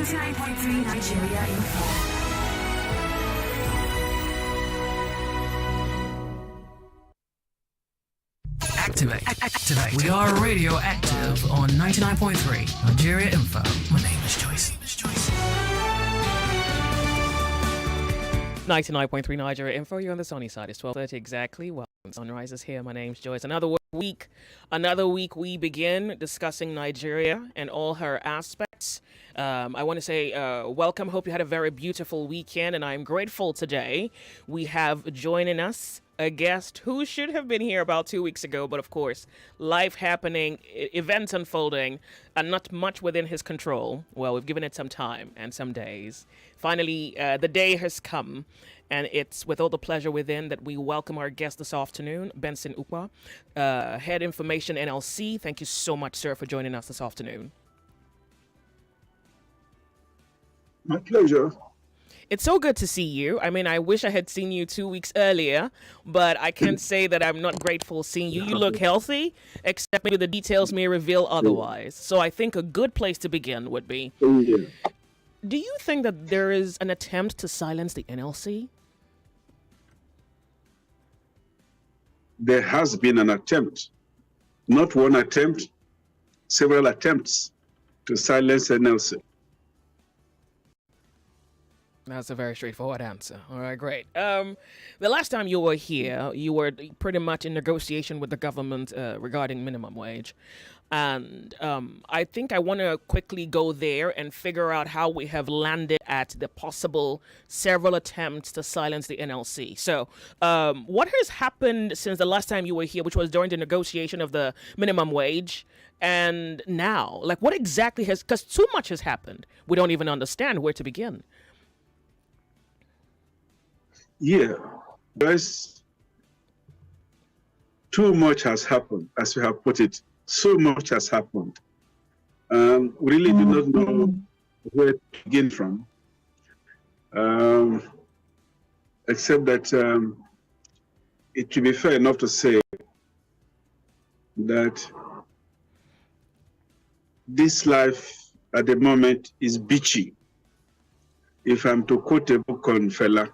99.3 Nigeria Info. Activate. We are radioactive on 99.3 Nigeria Info. My name is Joyce. 99.3 Nigeria Info. You're on the sunny side. It's 12:30 exactly. Well, sunrise is here. My name's Joyce. Another week we begin discussing Nigeria and all her aspects. I want to say welcome. Hope you had a very beautiful weekend, and I'm grateful today. We have joining us a guest who should have been here about 2 weeks ago, but of course, life happening, events unfolding, and not much within his control. Well, we've given it some time and some days. Finally, the day has come, and it's with all the pleasure within that we welcome our guest this afternoon, Benson Ukwa, Head Information NLC. Thank you so much, sir, for joining us this afternoon. My pleasure. It's so good to see you. I mean, I wish I had seen you 2 weeks earlier, but I can't say that I'm not grateful seeing you. You look healthy, except maybe the details may reveal otherwise. So I think a good place to begin would be, do you think that there is an attempt to silence the NLC? There has been an attempt, not one attempt, several attempts to silence NLC. That's a very straightforward answer. All right, great. The last time you were here, you were pretty much in negotiation with the government regarding minimum wage. And I think I want to quickly go there and figure out how we have landed at the possible several attempts to silence the NLC. So what has happened since the last time you were here, which was during the negotiation of the minimum wage? And now, like, what exactly has, because too much has happened. We don't even understand where to begin. Yeah, there's too much has happened, as you have put it. So much has happened. We really do not know where to begin from, except that it should be fair enough to say that this life at the moment is bitchy. If I'm to quote a book on Fela,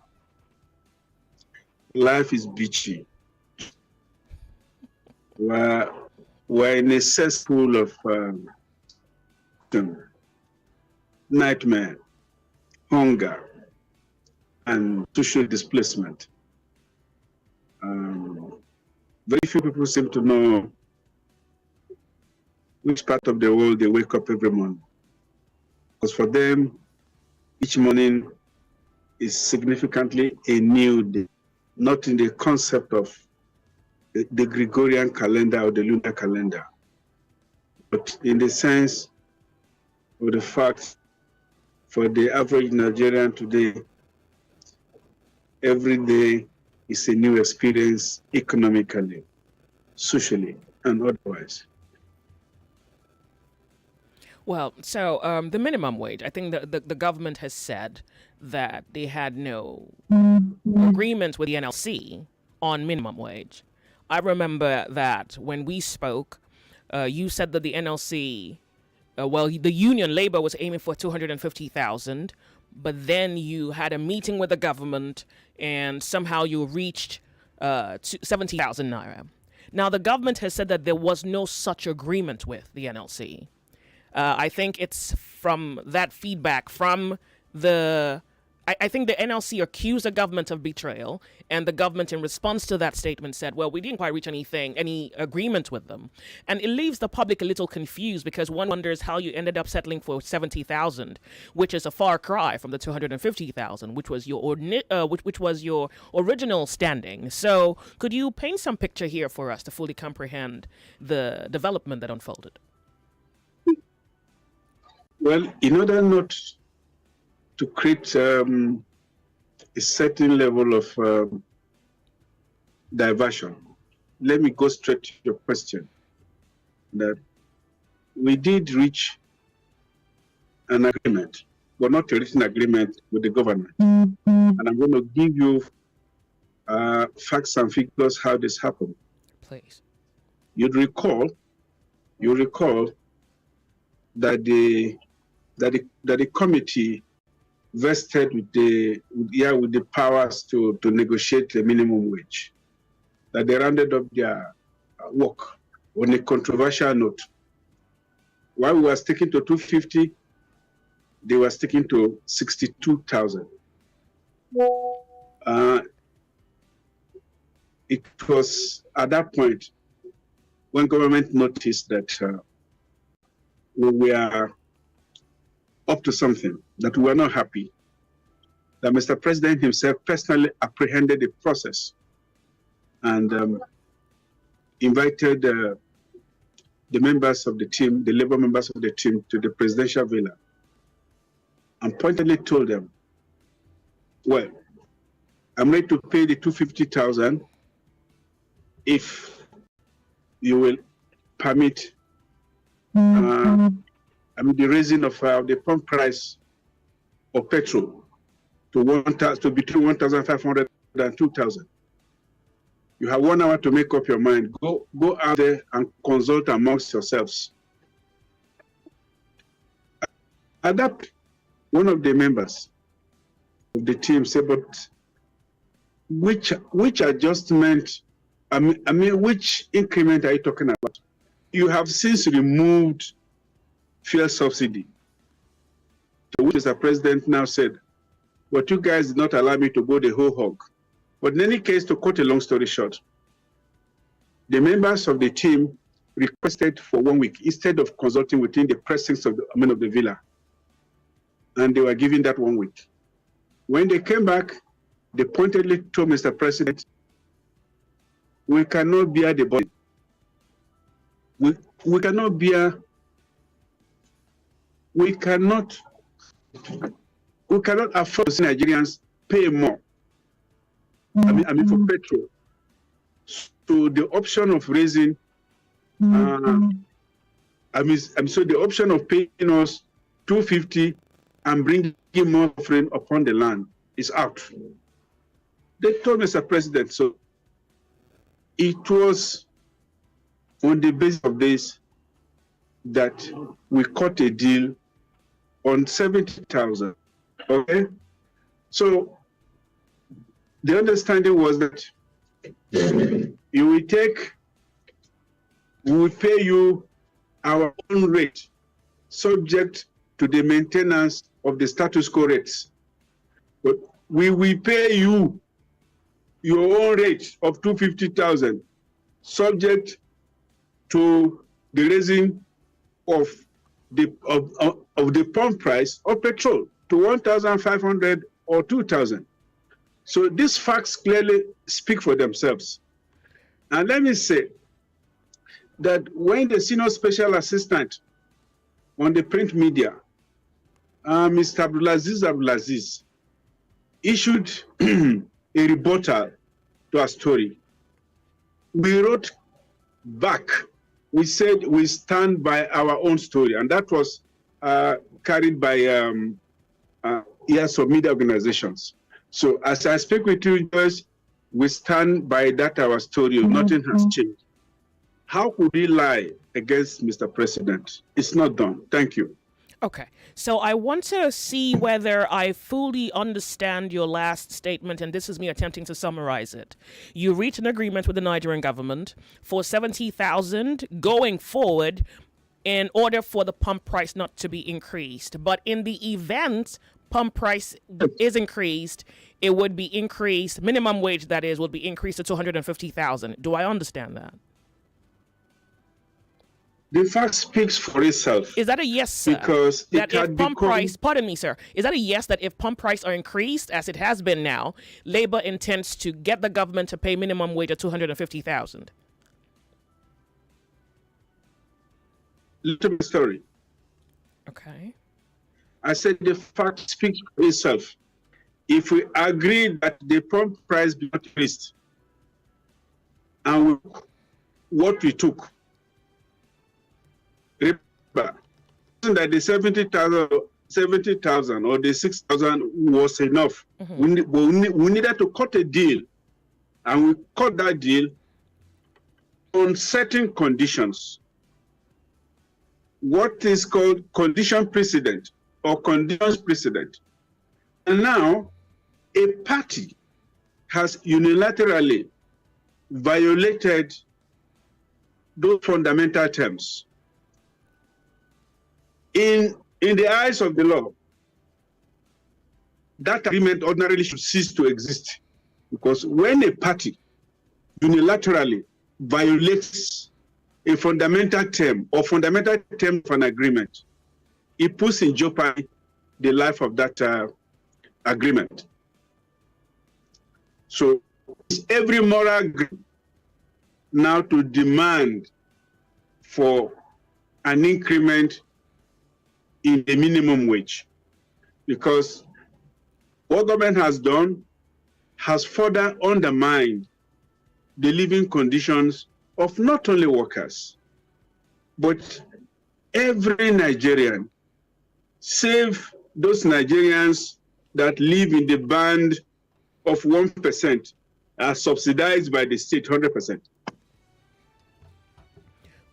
life is bitchy. We're in a cesspool of nightmare, hunger, and social displacement. Very few people seem to know which part of the world they wake up every morning. Because for them, each morning is significantly a new day. Not in the concept of the Gregorian calendar or the lunar calendar, but in the sense of the fact for the average Nigerian today, every day is a new experience economically, socially, and otherwise. Well, so the minimum wage, I think the government has said that they had no agreement with the NLC on minimum wage. I remember that when we spoke, you said that the NLC, the union labor was aiming for 250,000, but then you had a meeting with the government and somehow you reached 70,000 naira. Now, the government has said that there was no such agreement with the NLC. I think it's from that feedback from I think the NLC accused the government of betrayal, and the government in response to that statement said, well, we didn't quite reach any agreement with them. And it leaves the public a little confused because one wonders how you ended up settling for 70,000, which is a far cry from the 250,000, which was your original standing. So could you paint some picture here for us to fully comprehend the development that unfolded? Well, in order not to create a certain level of diversion, let me go straight to your question. That we did reach an agreement, but not a written agreement with the government. And I'm going to give you facts and figures how this happened. Please. You recall that the that the committee vested with the powers to negotiate the minimum wage, that they rounded up their work on a controversial note. While we were sticking to 250, they were sticking to 62,000. It was at that point when government noticed that we were up to something, that we were not happy, that Mr. President himself personally apprehended the process and invited the members of the team, the labor members of the team, to the presidential villa and pointedly told them, well, I'm ready to pay the 250,000 if you will permit the raising of the pump price of petrol to between 1,500 and 2,000. You have 1 hour to make up your mind. Go out there and consult amongst yourselves. At that, one of the members of the team said, but which adjustment, which increment are you talking about? You have since removed fuel subsidy. To which Mr. President now said, but you guys did not allow me to go the whole hog. But in any case, to cut a long story short, the members of the team requested for 1 week instead of consulting within the precincts of the villa. And they were given that 1 week. When they came back, they pointedly told Mr. President, we cannot bear the burden. We cannot bear, we cannot afford to see Nigerians pay more. I mean for petrol. So the option of raising, so the option of paying us 250 and bringing more offering upon the land is out. They told Mr. President, so it was on the basis of this that we cut a deal on 70,000. Okay? So the understanding was that we will pay you our own rate, subject to the maintenance of the status quo rates. But we will pay you your own rate of 250,000, subject to the raising of the pump price of petrol to 1,500 or 2,000. So these facts clearly speak for themselves. And let me say that when the senior special assistant on the print media, Mr. Abdulaziz, issued a rebuttal to our story, we wrote back. We said we stand by our own story, and that was carried by years of media organizations. So as I speak with you, Joyce, we stand by that our story. Nothing has changed. How could we lie against Mr. President? It's not done. Thank you. Okay, so I want to see whether I fully understand your last statement, and this is me attempting to summarize it. You reached an agreement with the Nigerian government for 70,000 going forward in order for the pump price not to be increased. But in the event pump price is increased, it would be increased, minimum wage that is, would be increased to 250,000. Do I understand that? The fact speaks for itself. Is that a yes, sir? Because that if pump price, pardon me, sir, is that a yes that if pump price are increased, as it has been now, Labour intends to get the government to pay minimum wage of 250,000? Little story. Okay. I said the fact speaks for itself. If we agree that the pump price be not increased, and what we took, remember that the 70,000 or the 6,000 was enough. We needed to cut a deal, and we cut that deal on certain conditions. What is called condition precedent. or conditions precedent. And now a party has unilaterally violated those fundamental terms. In the eyes of the law, that agreement ordinarily should cease to exist, because when a party unilaterally violates a fundamental term or fundamental term of an agreement, it puts in jeopardy the life of that agreement. So it's every moral ground now to demand for an increment in the minimum wage, because what government has done has further undermined the living conditions of not only workers, but every Nigerian, save those Nigerians that live in the band of 1%, are subsidized by the state 100%.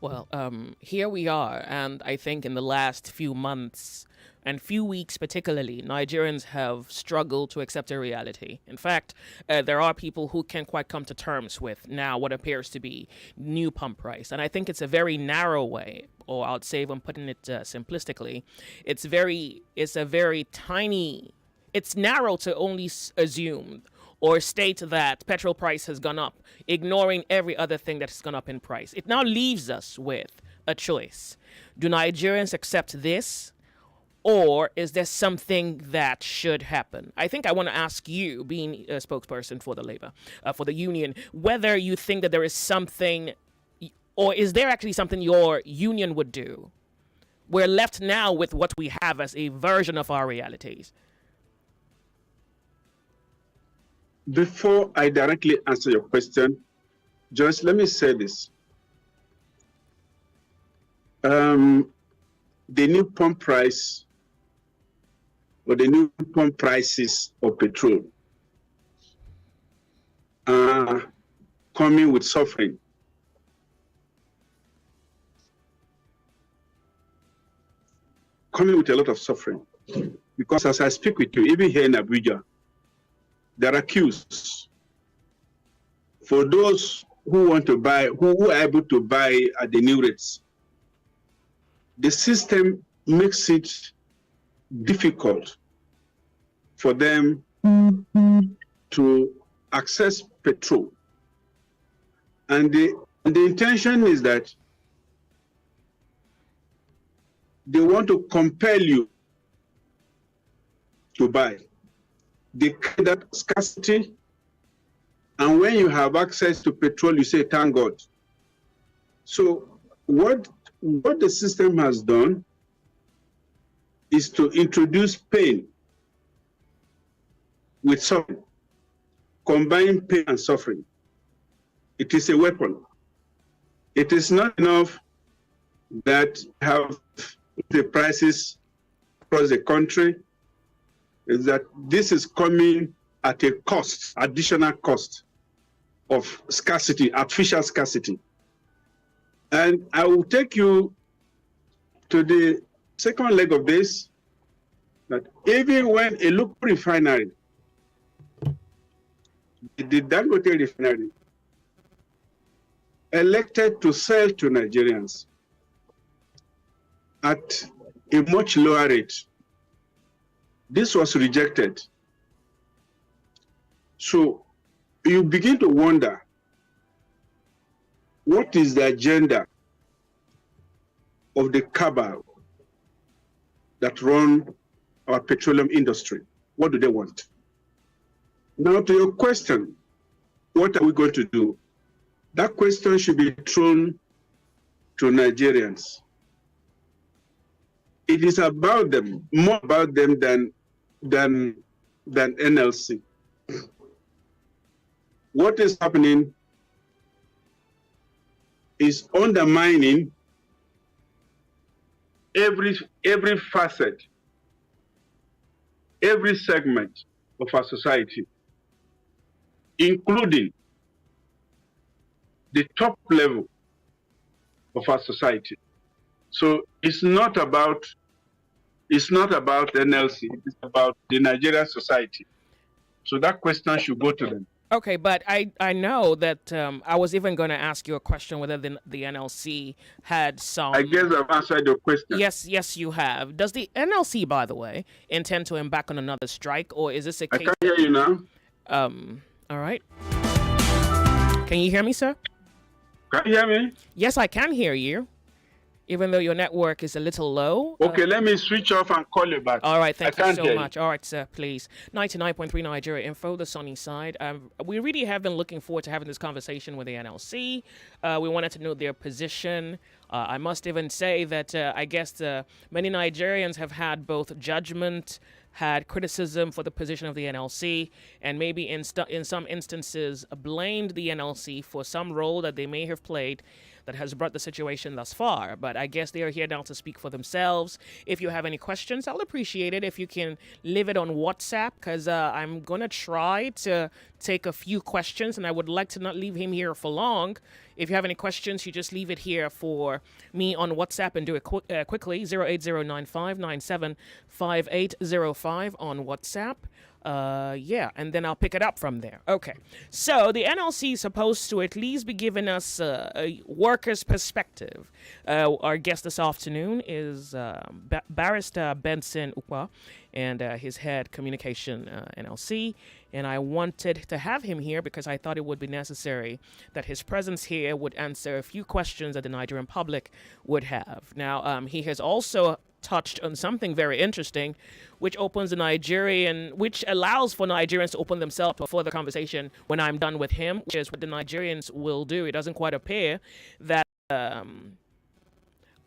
Well, here we are, and I think in the last few months and few weeks particularly, Nigerians have struggled to accept a reality. In fact, there are people who can't quite come to terms with now what appears to be new pump price. And I think it's a very narrow way, or I'd say if I'm putting it simplistically, it's a very tiny, it's narrow to only assume or state that petrol price has gone up, ignoring every other thing that has gone up in price. It now leaves us with a choice. Do Nigerians accept this, or is there something that should happen? I think I want to ask you, being a spokesperson for the labor, for the union, whether you think that there is something, or is there actually something your union would do? We're left now with what we have as a version of our realities. Before I directly answer your question, Joyce, let me say this. The new pump price, or the new pump prices of petrol, are coming with suffering. Coming with a lot of suffering. Because as I speak with you, even here in Abuja, there are queues for those who want to buy, who are able to buy at the new rates. The system makes it difficult for them to access petrol. And the intention is that they want to compel you to buy. They create that scarcity, and when you have access to petrol, you say, thank God. So what the system has done is to introduce pain with suffering, combine pain and suffering. It is a weapon. It is not enough that have the prices across the country, is that this is coming at a cost, additional cost of scarcity, artificial scarcity. And I will take you to the second leg of this, that even when a local refinery, the Dangote refinery, elected to sell to Nigerians at a much lower rate, this was rejected. So you begin to wonder, what is the agenda of the cabal that run our petroleum industry? What do they want? Now to your question, what are we going to do? That question should be thrown to Nigerians. It is about them, more about them than NLC. What is happening is undermining every facet, every segment of our society, including the top level of our society. So it's not about It's not about NLC. It's about the Nigerian society. So that question should go to them. Okay, but I know that I was even going to ask you a question whether the NLC had some. I guess I've answered your question. Yes, you have. Does the NLC, by the way, intend to embark on another strike, or is this a I case? can't hear you now. All right. Can you hear me, sir? Can you hear me? Yes, I can hear you, even though your network is a little low. Okay, let me switch off and call you back. All right, thank you can't so hear much. All right, sir, please. 99.3 Nigeria Info, the sunny side. We really have been looking forward to having this conversation with the NLC. We wanted to know their position. I must even say that I guess many Nigerians have had both judgment, had criticism for the position of the NLC, and maybe in some instances blamed the NLC for some role that they may have played that has brought the situation thus far. But I guess they are here now to speak for themselves. If you have any questions, I'll appreciate it if you can leave it on WhatsApp, because I'm going to try to take a few questions, and I would like to not leave him here for long. If you have any questions, you just leave it here for me on WhatsApp and do it quickly. 08095975805 on WhatsApp. And then I'll pick it up from there. Okay, so the NLC is supposed to at least be giving us a worker's perspective. Our guest this afternoon is Barrister Benson Ukwa, and his head communication NLC. And I wanted to have him here because I thought it would be necessary that his presence here would answer a few questions that the Nigerian public would have. Now, he has also touched on something very interesting, which allows for Nigerians to open themselves before the conversation when I'm done with him, which is what the Nigerians will do. It doesn't quite appear that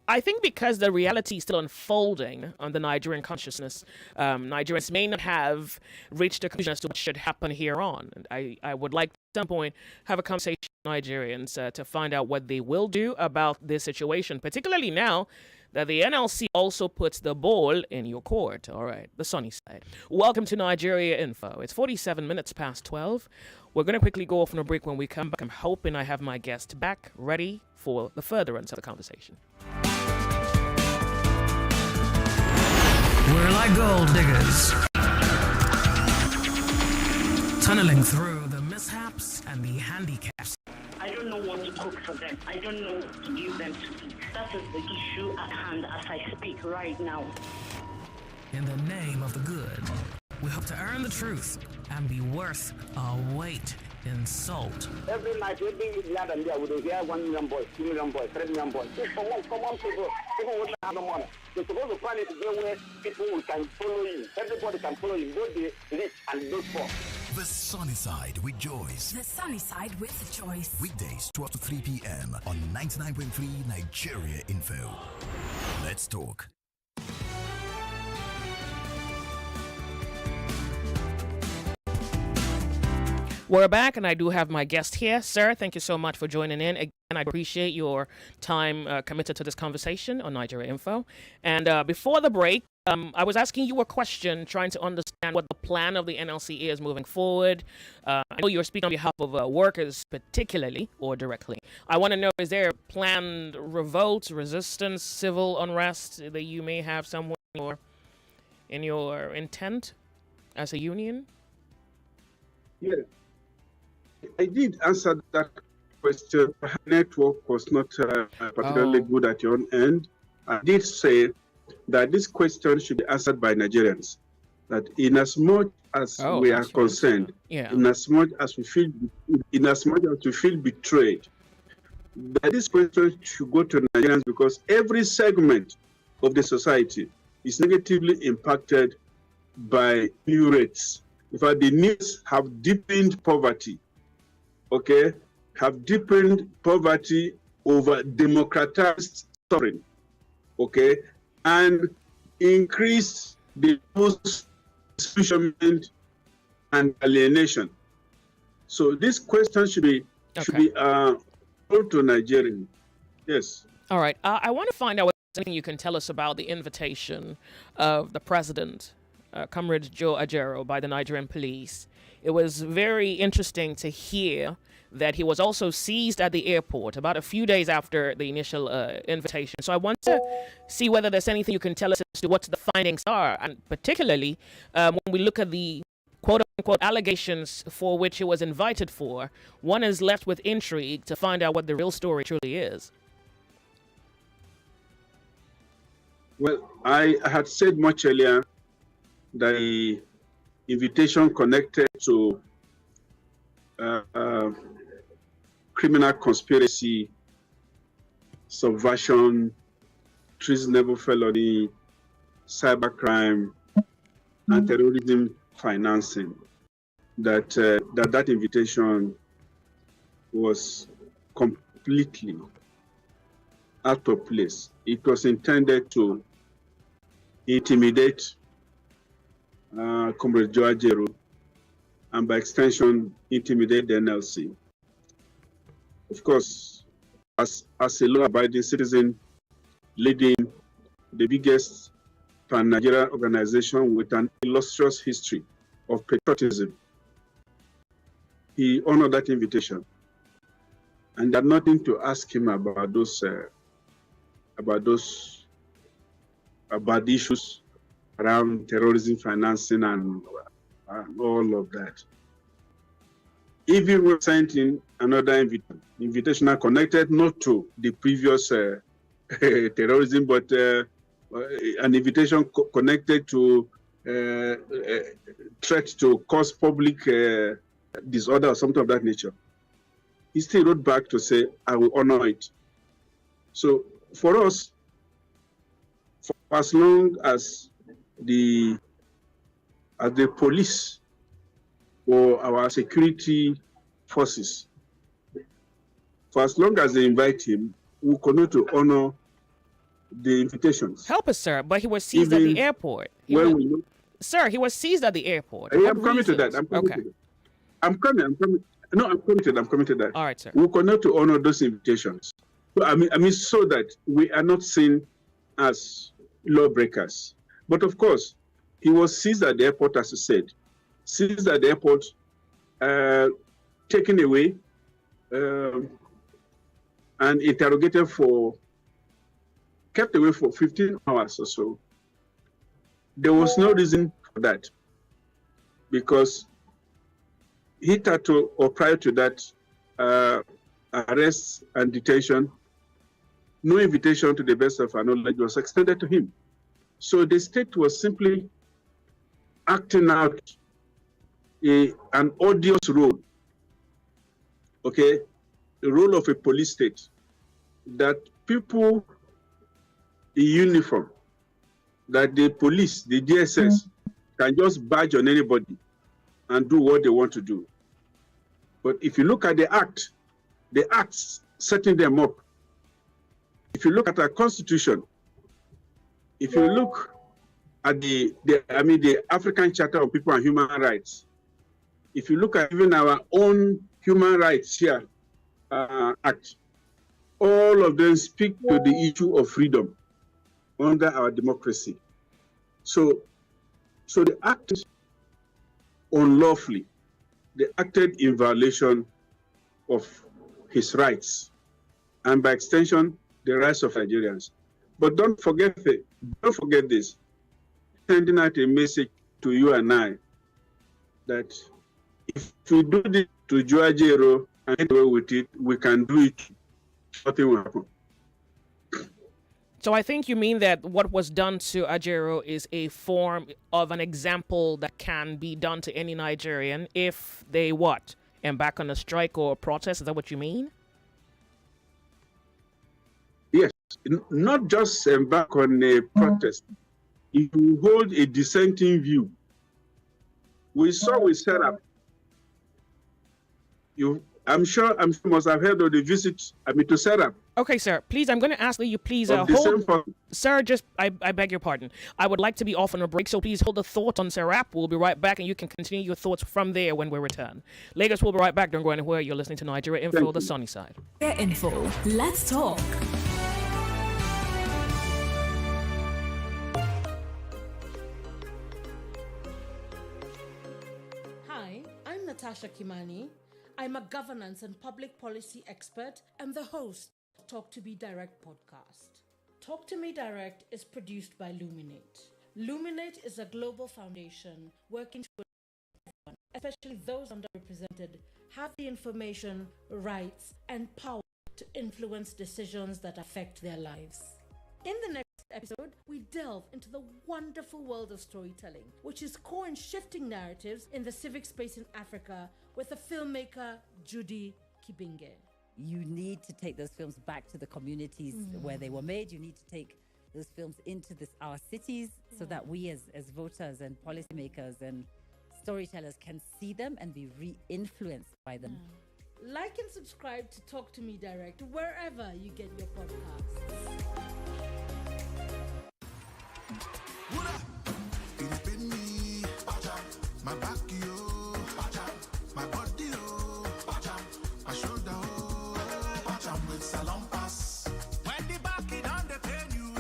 I think because the reality is still unfolding on the Nigerian consciousness, Nigerians may not have reached a conclusion as to what should happen here on. And I would like at some point have a conversation with Nigerians to find out what they will do about this situation, particularly now that the NLC also puts the ball in your court. All right, the sunny side. Welcome to Nigeria Info. It's 47 minutes past 12. We're going to quickly go off on a break. When we come back, I'm hoping I have my guest back ready for the furtherance of the conversation. We're like gold diggers, tunneling through the mishaps and the handicaps. I don't know what to cook for them. I don't know what to give them to eat. That is the issue at hand as I speak right now. In the name of the good, we hope to earn the truth and be worth our weight in salt. Every night, every land and there, we hear 1 million boys, 2 million boys, 3 million boys. It's for one people who have no money. They're supposed to find it where people can follow you. Everybody can follow you, both the rich and those poor. The Sunny Side with Joyce. The Sunny Side with Joyce. Weekdays 12 to 3 p.m. on 99.3 Nigeria Info. Let's talk. We're back, and I do have my guest here. Sir, thank you so much for joining in. Again, I appreciate your time committed to this conversation on Nigeria Info. And before the break, I was asking you a question, trying to understand what the plan of the NLC is moving forward. I know you're speaking on behalf of workers particularly or directly. I want to know, is there planned revolt, resistance, civil unrest that you may have somewhere in your intent as a union? Yeah. I did answer that question. Her network was not particularly good at your own end. I did say that this question should be answered by Nigerians. That in as much as we are concerned, in as much as we feel betrayed, that this question should go to Nigerians because every segment of the society is negatively impacted by new rates. In fact, the needs have deepened poverty. Okay, have deepened poverty over democratized suffering, okay, and increased the disillusionment and alienation. So this question should be put to Nigerians. Yes. All right. I want to find out what anything you can tell us about the invitation of the president, Comrade Joe Ajero, by the Nigerian police. It was very interesting to hear that he was also seized at the airport about a few days after the initial invitation. So I want to see whether there's anything you can tell us as to what the findings are, and particularly when we look at the quote-unquote allegations for which he was invited for, one is left with intrigue to find out what the real story truly is. Well, I had said much earlier that the invitation connected to criminal conspiracy, subversion, treasonable felony, cybercrime, and terrorism financing. That invitation was completely out of place. It was intended to intimidate Comrade Joe Ajaero, and by extension, intimidate the NLC. Of course, as a law-abiding citizen leading the biggest pan-Nigerian organization with an illustrious history of patriotism, he honored that invitation and had nothing to ask him about about issues around terrorism financing and all of that. If he was sent in another invitation connected not to the previous terrorism, but an invitation connected to threat to cause public disorder or something of that nature, he still wrote back to say, I will honor it. So for us, for as long as the police or our security forces, for as long as they invite him, we continue to honor the invitations. Help us, sir, but he was seized at the airport. Sir, he was seized at the airport. I'm coming to that. I'm coming to that. All right, sir. We continue to honor those invitations. I mean, so that we are not seen as lawbreakers. But of course, he was seized at the airport, as I said. Seized at the airport, taken away, and interrogated kept away for 15 hours or so. There was no reason for that, because hitherto or prior to that arrest and detention, no invitation, to the best of our knowledge, was extended to him. So the state was simply acting out an odious role, okay, the role of a police state, that people in uniform, that the police, the DSS, can just badge on anybody and do what they want to do. But if you look at the acts setting them up, if you look at our constitution, if you look at the African Charter of People and Human Rights, if you look at even our own human rights here act, all of them speak to the issue of freedom under our democracy. So they acted unlawfully. They acted in violation of his rights, and by extension, the rights of Nigerians. But don't forget this, sending out a message to you and I, that if we do this to Joe Ajaero and get away with it, we can do it. Nothing will happen. So I think you mean that what was done to Ajaero is a form of an example that can be done to any Nigerian if they embark on a strike or a protest? Is that what you mean? Yes, not just embark on a protest. If you hold a dissenting view, we saw with Serap. I'm sure you must have heard of the visit to Serap. Okay, sir. Please, I'm going to ask that you please hold. Sir, I beg your pardon. I would like to be off on a break, so please hold the thought on Serap. We'll be right back, and you can continue your thoughts from there when we return. Lagos, we'll be right back. Don't go anywhere. You're listening to Nigeria Info, the sunny side. Info. Let's talk. Hi, I'm Natasha Kimani. I'm a governance and public policy expert and the host of Talk to Me Direct podcast. Talk to Me Direct is produced by Luminate. Luminate is a global foundation working to everyone, especially those underrepresented, have the information, rights, and power to influence decisions that affect their lives. In the next episode, we delve into the wonderful world of storytelling, which is core in shifting narratives in the civic space in Africa with the filmmaker Judy Kibinge. You need to take those films back to the communities where they were made. You need to take those films into our cities so that we as voters and policymakers and storytellers can see them and be re-influenced by them. Like and subscribe to Talk to Me Direct wherever you get your podcasts. My back, yo, my body, oh, my shoulder, oh, with salon pass. When the back it on the pain you,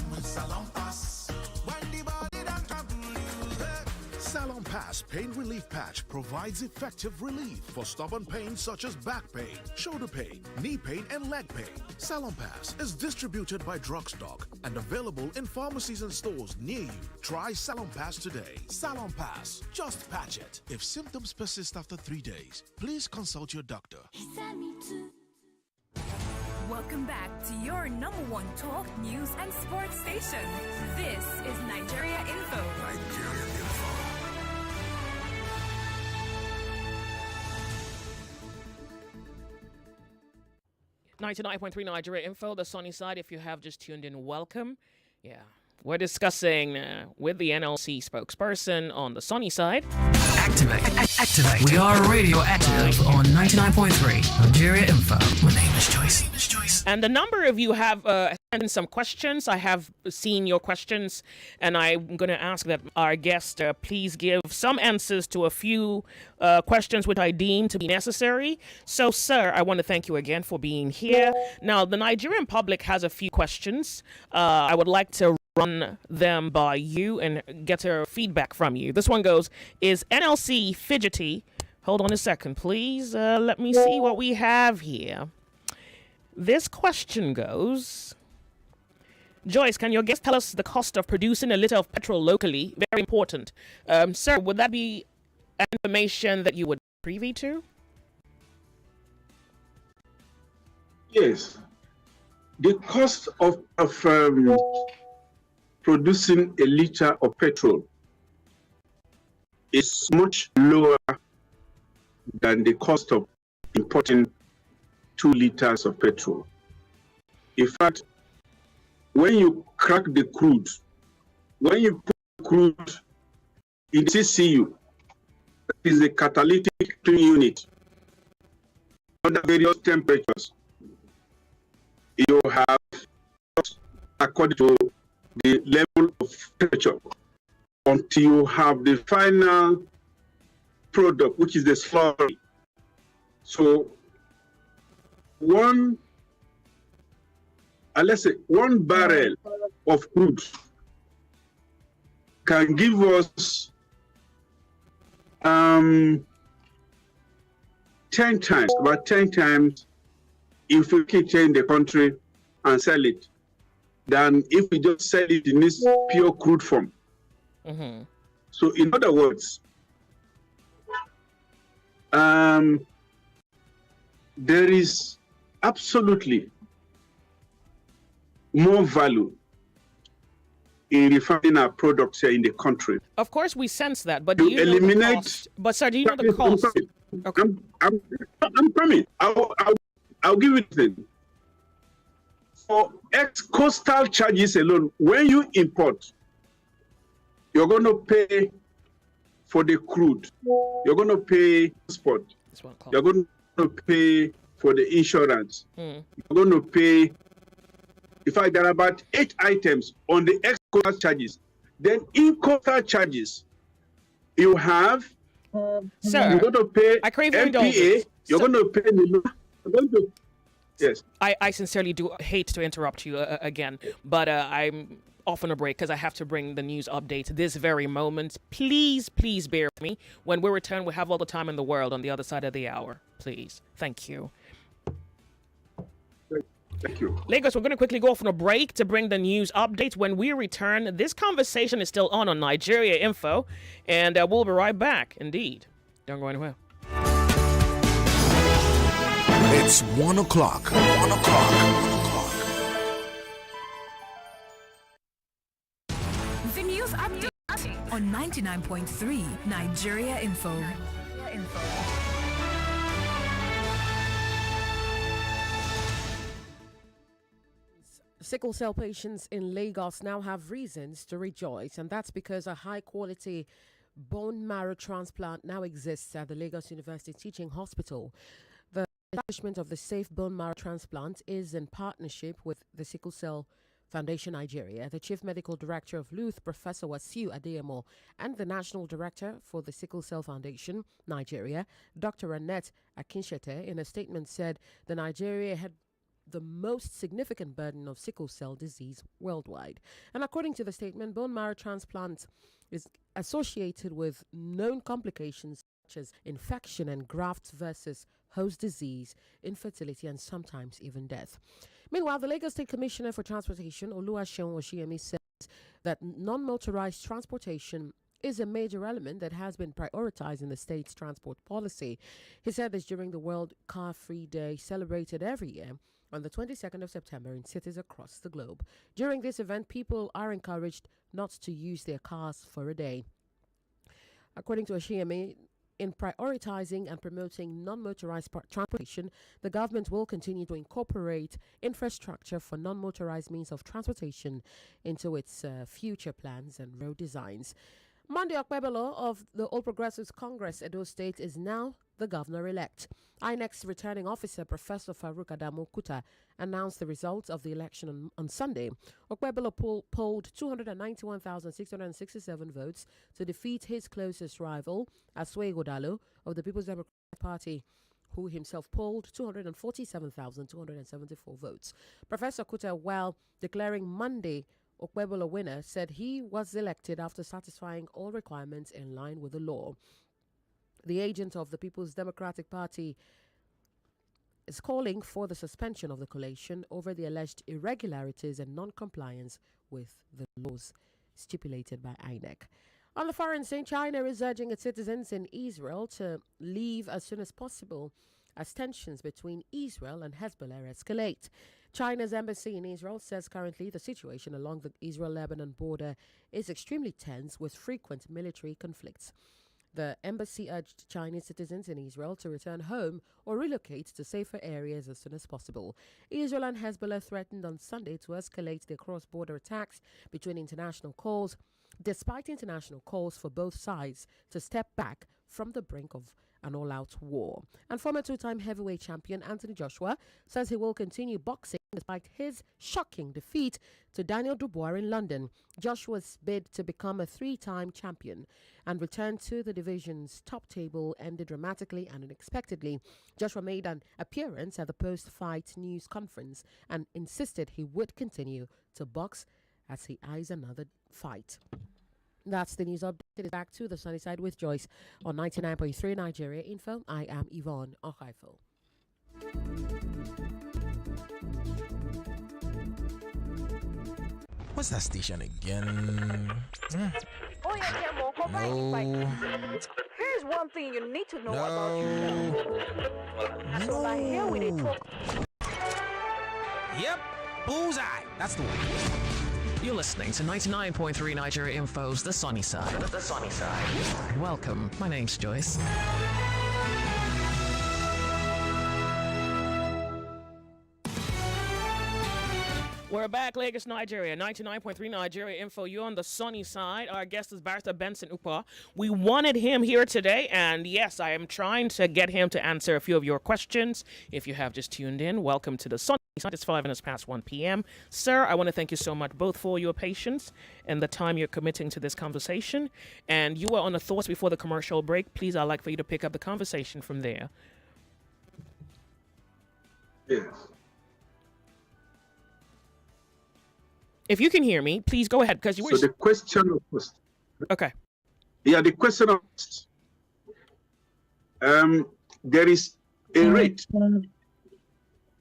with salon pass. When the body don't trouble you, Salon Pass Pain Relief Patch provides effective relief for stubborn pain such as back pain, shoulder pain, knee pain, and leg pain. Salon Pass is distributed by Drugstock and available in pharmacies and stores near you. Try Salon Pass today. Salon Pass, just patch it. If symptoms persist after 3 days, please consult your doctor. Welcome back to your number one talk, news, and sports station. This is Nigeria Info. Nigeria Info. 99.3 Nigeria Info, the sunny side. If you have just tuned in, welcome. Yeah, we're discussing with the NLC spokesperson on the sunny side. Activate. We are radioactive on 99.3 Nigeria Info. My name is Joyce. And a number of you have sent in some questions. I have seen your questions, and I'm going to ask that our guest please give some answers to a few questions which I deem to be necessary. So, sir, I want to thank you again for being here. Now, the Nigerian public has a few questions. I would like to run them by you and get a feedback from you. This one goes, is NLC fidgety? Hold on a second, please. Let me see what we have here. This question goes, Joyce, can your guest tell us the cost of producing a liter of petrol locally? Very important. Sir, would that be information that you would be privy to? Yes. The cost of producing a liter of petrol is much lower than the cost of importing 2 liters of petrol. In fact, when you crack the crude, when you put crude in CCU, that is a catalytic cleaning unit, under various temperatures, you have, according to the level of temperature, until you have the final product, which is the slurry. So let's say 1 barrel of crude can give us 10 times, about 10 times, if we can change the country and sell it, than if we just sell it in this pure crude form. Mm-hmm. So in other words, there is absolutely more value in refining our products here in the country. Of course, we sense that, but do you eliminate know the cost? But sir, do you know the cost? Okay. I'm coming. I'll give you the thing. For ex-coastal charges alone, when you import, you're going to pay for the crude. You're going to pay transport. You're going to pay for the insurance. You're going to pay. In fact, there are about 8 items on the ex-coastal charges. Then in coastal charges, you have. Sir, you're going to pay I crave your MPA. indulgence. You're going to pay Yes. I sincerely do hate to interrupt you again, but I'm off on a break because I have to bring the news update this very moment. Please, please bear with me. When we return, we have all the time in the world on the other side of the hour. Please. Thank you. Thank you. Lagos, we're going to quickly go off on a break to bring the news update. When we return, this conversation is still on Nigeria Info, and we'll be right back. Indeed. Don't go anywhere. It's 1 o'clock. 1 o'clock. The news update on 99.3 Nigeria Info. Sickle cell patients in Lagos now have reasons to rejoice, and that's because a high-quality bone marrow transplant now exists at the Lagos University Teaching Hospital. The establishment of the safe bone marrow transplant is in partnership with the Sickle Cell Foundation Nigeria, the Chief Medical Director of LUTH, Professor Wasiu Adeyemo, and the National Director for the Sickle Cell Foundation Nigeria, Dr. Annette Akinshete, in a statement said the Nigeria had the most significant burden of sickle cell disease worldwide. And according to the statement, bone marrow transplant is associated with known complications such as infection and graft versus host disease, infertility, and sometimes even death. Meanwhile, the Lagos State Commissioner for Transportation, Oluwaseun Oshiyemi, says that non-motorized transportation is a major element that has been prioritized in the state's transport policy. He said this during the World Car Free Day celebrated every year on the 22nd of September in cities across the globe. During this event, people are encouraged not to use their cars for a day. According to Oshiyemi, in prioritizing and promoting non-motorized transportation, the government will continue to incorporate infrastructure for non-motorized means of transportation into its future plans and road designs. Monday Okpebelo of the All Progressives Congress, Edo State, is now the governor-elect. INEC's returning officer, Professor Farouk Adamu Kuta, announced the results of the election on Sunday. Okpebelo polled 291,667 votes to defeat his closest rival, Aswe Godalo of the People's Democratic Party, who himself polled 247,274 votes. Professor Kuta, while declaring Monday Okpebelo winner, said he was elected after satisfying all requirements in line with the law. The agent of the People's Democratic Party is calling for the suspension of the collation over the alleged irregularities and non-compliance with the laws stipulated by INEC. On the foreign scene, China is urging its citizens in Israel to leave as soon as possible as tensions between Israel and Hezbollah escalate. China's embassy in Israel says currently the situation along the Israel-Lebanon border is extremely tense with frequent military conflicts. The embassy urged Chinese citizens in Israel to return home or relocate to safer areas as soon as possible. Israel and Hezbollah threatened on Sunday to escalate their cross-border attacks despite international calls for both sides to step back from the brink of an all-out war. And former two-time heavyweight champion Anthony Joshua says he will continue boxing despite his shocking defeat to Daniel Dubois in London. Joshua's bid to become a three-time champion and return to the division's top table ended dramatically and unexpectedly. Joshua made an appearance at the post-fight news conference and insisted he would continue to box as he eyes another fight. That's the news update. Back to the sunny side with Joyce on 99.3 Nigeria Info. I am Yvonne Okaifo. What's that station again? Oh yeah, Demo, come No. Here's one thing you need to know about yourself. So like here we dey talk. Yep, bullseye. That's the one. You're listening to 99.3 Nigeria Info's The Sunny Side. The Sunny Side. Welcome. My name's Joyce. We're back, Lagos, Nigeria. 99.3 Nigeria Info. You're on the sunny side. Our guest is Barrister Benson Upa. We wanted him here today, and yes, I am trying to get him to answer a few of your questions. If you have just tuned in, welcome to the sunny side. It's 5 minutes past 1 p.m. Sir, I want to thank you so much both for your patience and the time you're committing to this conversation. And you were on the thoughts before the commercial break. Please, I'd like for you to pick up the conversation from there. Yes. If you can hear me, please go ahead because you were. So the question of cost. Okay. Yeah, the question of cost. There is a rate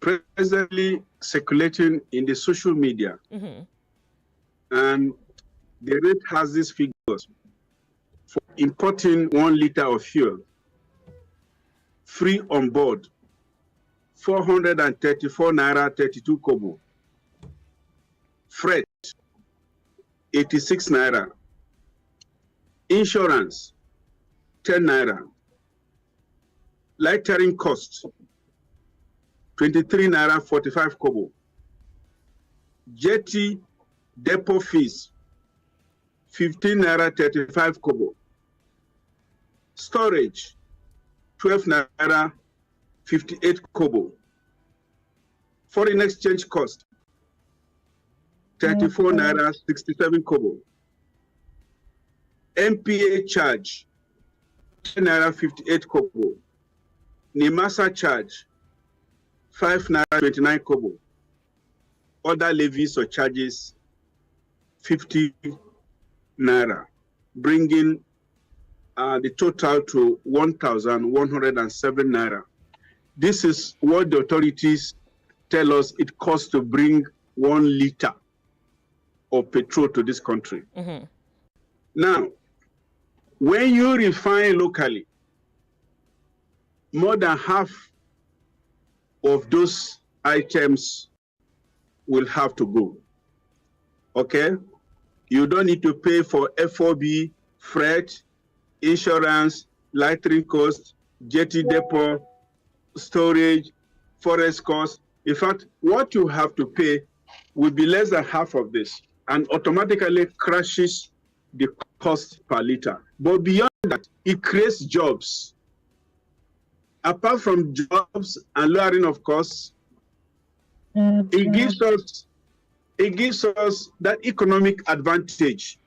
presently circulating in the social media, and the rate has these figures for importing 1 liter of fuel free on board, 434 naira 32 kobo. Freight, 86 naira. Insurance, 10 naira. Lightering cost, 23 naira 45 kobo. Jetty depot fees, 15 naira 35 kobo. Storage, 12 naira 58 kobo. Foreign exchange cost, 34 naira 67 kobo. MPA charge, 10 naira 58 kobo. NIMASA charge, 5 naira 29 kobo. Other levies or charges, 50 naira, bringing the total to 1,107 naira. This is what the authorities tell us it costs to bring 1 liter of petrol to this country. Now, when you refine locally, more than half of those items will have to go. Okay? You don't need to pay for FOB, freight, insurance, lightering cost, jetty depot, storage, forest cost. In fact, what you have to pay will be less than half of this and automatically crashes the cost per liter. But beyond that, it creates jobs. Apart from jobs and lowering of costs, it gives us that economic advantage.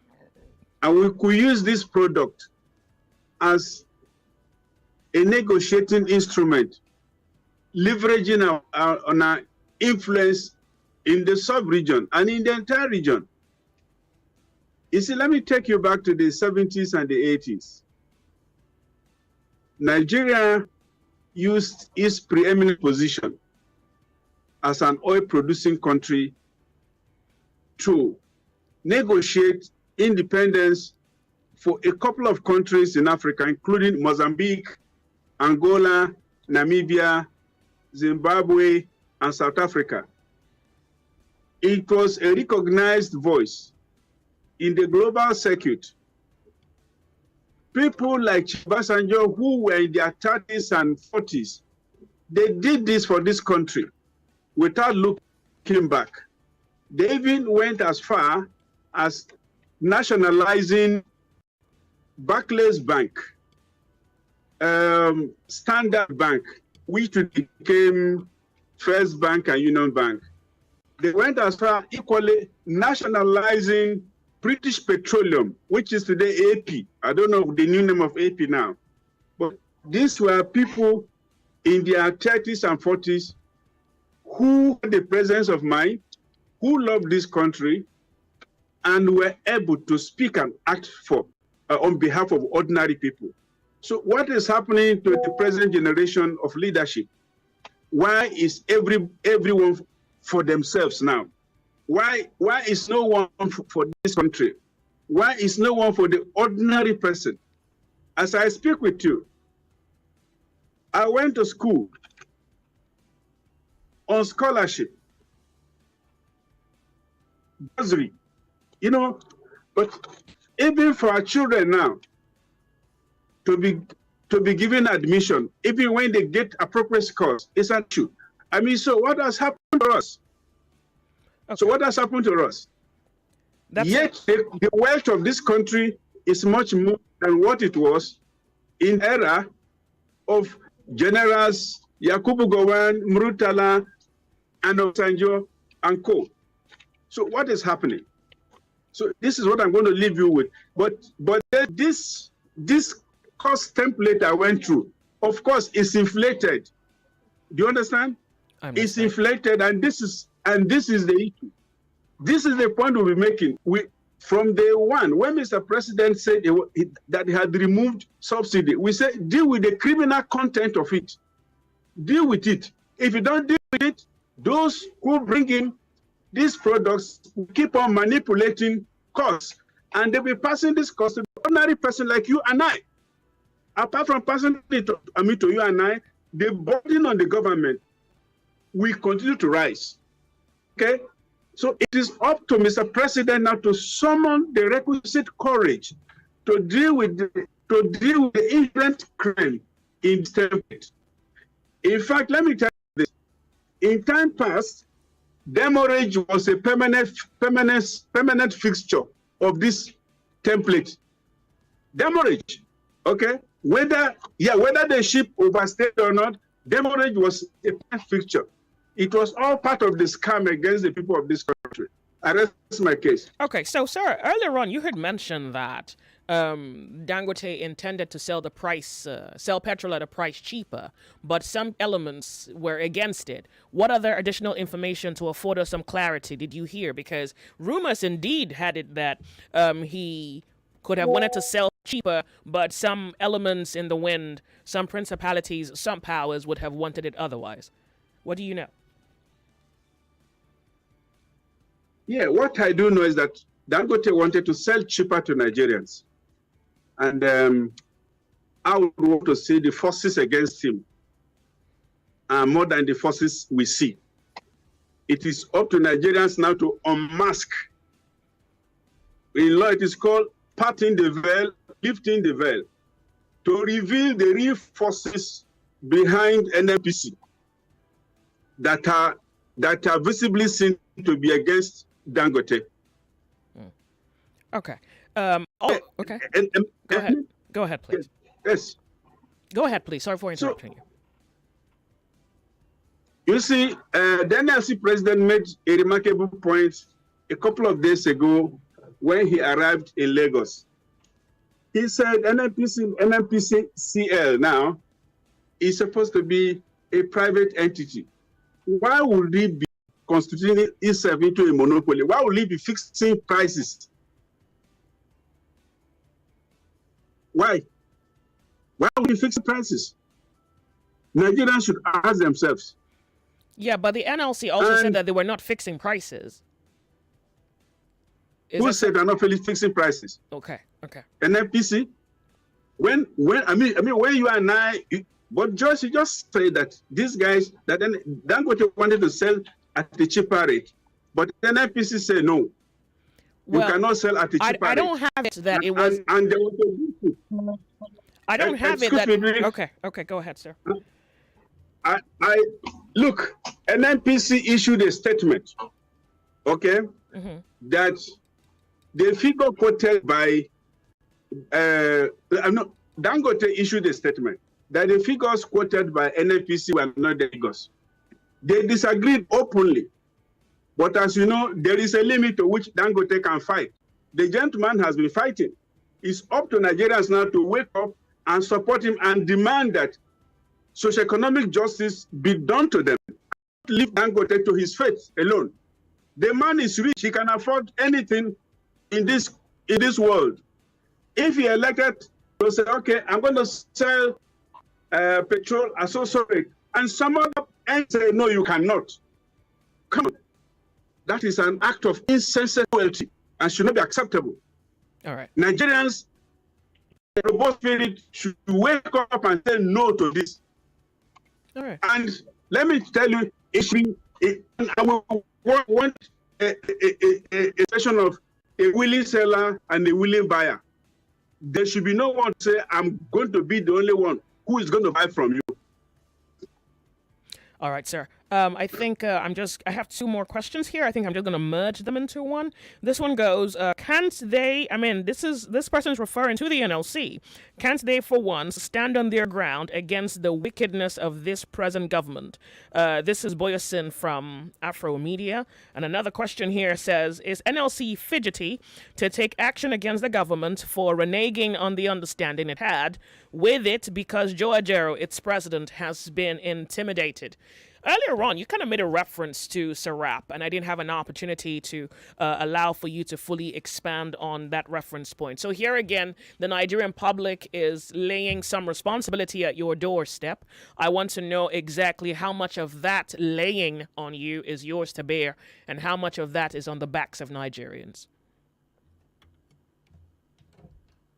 And we could use this product as a negotiating instrument, leveraging on our influence in the sub-region and in the entire region. You see, let me take you back to the 70s and the 80s. Nigeria used its preeminent position as an oil-producing country to negotiate independence for a couple of countries in Africa, including Mozambique, Angola, Namibia, Zimbabwe, and South Africa. It was a recognized voice in the global circuit. People like Chibasanjo, who were in their 30s and 40s, they did this for this country without looking back. They even went as far as nationalizing Barclays Bank, Standard Bank, which became First Bank and Union Bank. They went as far equally nationalizing British Petroleum, which is today AP. I don't know the new name of AP now. But these were people in their 30s and 40s who had the presence of mind, who loved this country, and were able to speak and act for on behalf of ordinary people. So what is happening to the present generation of leadership? Why is everyone for themselves now? Why is no one for this country? Why is no one for the ordinary person? As I speak with you, I went to school on scholarship, bursary, you know, but even for our children now, to be given admission, even when they get appropriate scores, it's an issue. I mean, so what has happened to us? Okay. So what has happened to us? Yet the wealth of this country is much more than what it was in the era of generals Yakubu Gowon, Murtala, and Obasanjo and co. So what is happening? So this is what I'm going to leave you with. But this cost template I went through, of course, is inflated. Do you understand? It's inflated, and this is the issue. This is the point we'll be making. From day one, when Mr. President said that he had removed subsidy, we said deal with the criminal content of it. Deal with it. If you don't deal with it, those who bring in these products will keep on manipulating costs, and they'll be passing this cost to the ordinary person like you and I. Apart from passing it to you and I, the burden on the government will continue to rise. Okay? So it is up to Mr. President now to summon the requisite courage to deal with the inherent crime in this template. In fact, let me tell you this. In time past, demurrage was a permanent fixture of this template. Demurrage, okay? Whether the ship overstayed or not, demurrage was a permanent fixture. It was all part of the scam against the people of this country. I rest my case. Okay, so sir, earlier on you had mentioned that Dangote intended to sell petrol at a price cheaper, but some elements were against it. What other additional information to afford us some clarity did you hear? Because rumors indeed had it that he could have wanted to sell cheaper, but some elements in the wind, some principalities, some powers would have wanted it otherwise. What do you know? Yeah, what I do know is that Dangote wanted to sell cheaper to Nigerians. And I would want to see the forces against him more than the forces we see. It is up to Nigerians now to unmask. In law, it is called parting the veil, lifting the veil, to reveal the real forces behind NNPC that are visibly seen to be against Dangote. Okay. Okay. Go ahead, please. Yes. Go ahead, please. Sorry for interrupting you. You see, the NLC president made a remarkable point a couple of days ago when he arrived in Lagos. He said NNPCL now is supposed to be a private entity. Why would it be constituting itself into a monopoly? Why would it be fixing prices? Why? Why would it fix prices? Nigerians should ask themselves. Yeah, but the NLC also said that they were not fixing prices. Who said they're not fixing prices? Okay. NNPC. When you and I, but Joyce, you just say that these guys that Dangote wanted to sell at the cheaper rate, but NNPC said no. Well, you cannot sell at the cheaper rate. I don't have it that it was. And there was a I don't have it that. Okay, go ahead, sir. I look. NNPC issued a statement. Okay, that the figure quoted by Dangote issued a statement that the figures quoted by NNPC were not the figures. They disagreed openly. But as you know, there is a limit to which Dangote can fight. The gentleman has been fighting. It's up to Nigerians now to wake up and support him and demand that socioeconomic justice be done to them. Leave Dangote to his fate alone. The man is rich. He can afford anything in this world. If he elected to say, okay, I'm going to sell petrol associate, and some other and say, no, you cannot. Come on. That is an act of insensate cruelty and should not be acceptable. All right. Nigerians, the robust spirit, should wake up and say no to this. All right. And let me tell you, I will want a session of a willing seller and a willing buyer. There should be no one say, I'm going to be the only one who is going to buy from you. All right, sir. I think I have two more questions here. I think I'm just going to merge them into one. This one goes, can't they, this person is referring to the NLC. Can't they, for once, stand on their ground against the wickedness of this present government? This is Boyasin from Afro Media. And another question here says, is NLC fidgety to take action against the government for reneging on the understanding it had with it because Joe Ajero, its president, has been intimidated? Earlier on, you kind of made a reference to Serap, and I didn't have an opportunity to allow for you to fully expand on that reference point. So here again, the Nigerian public is laying some responsibility at your doorstep. I want to know exactly how much of that laying on you is yours to bear, and how much of that is on the backs of Nigerians.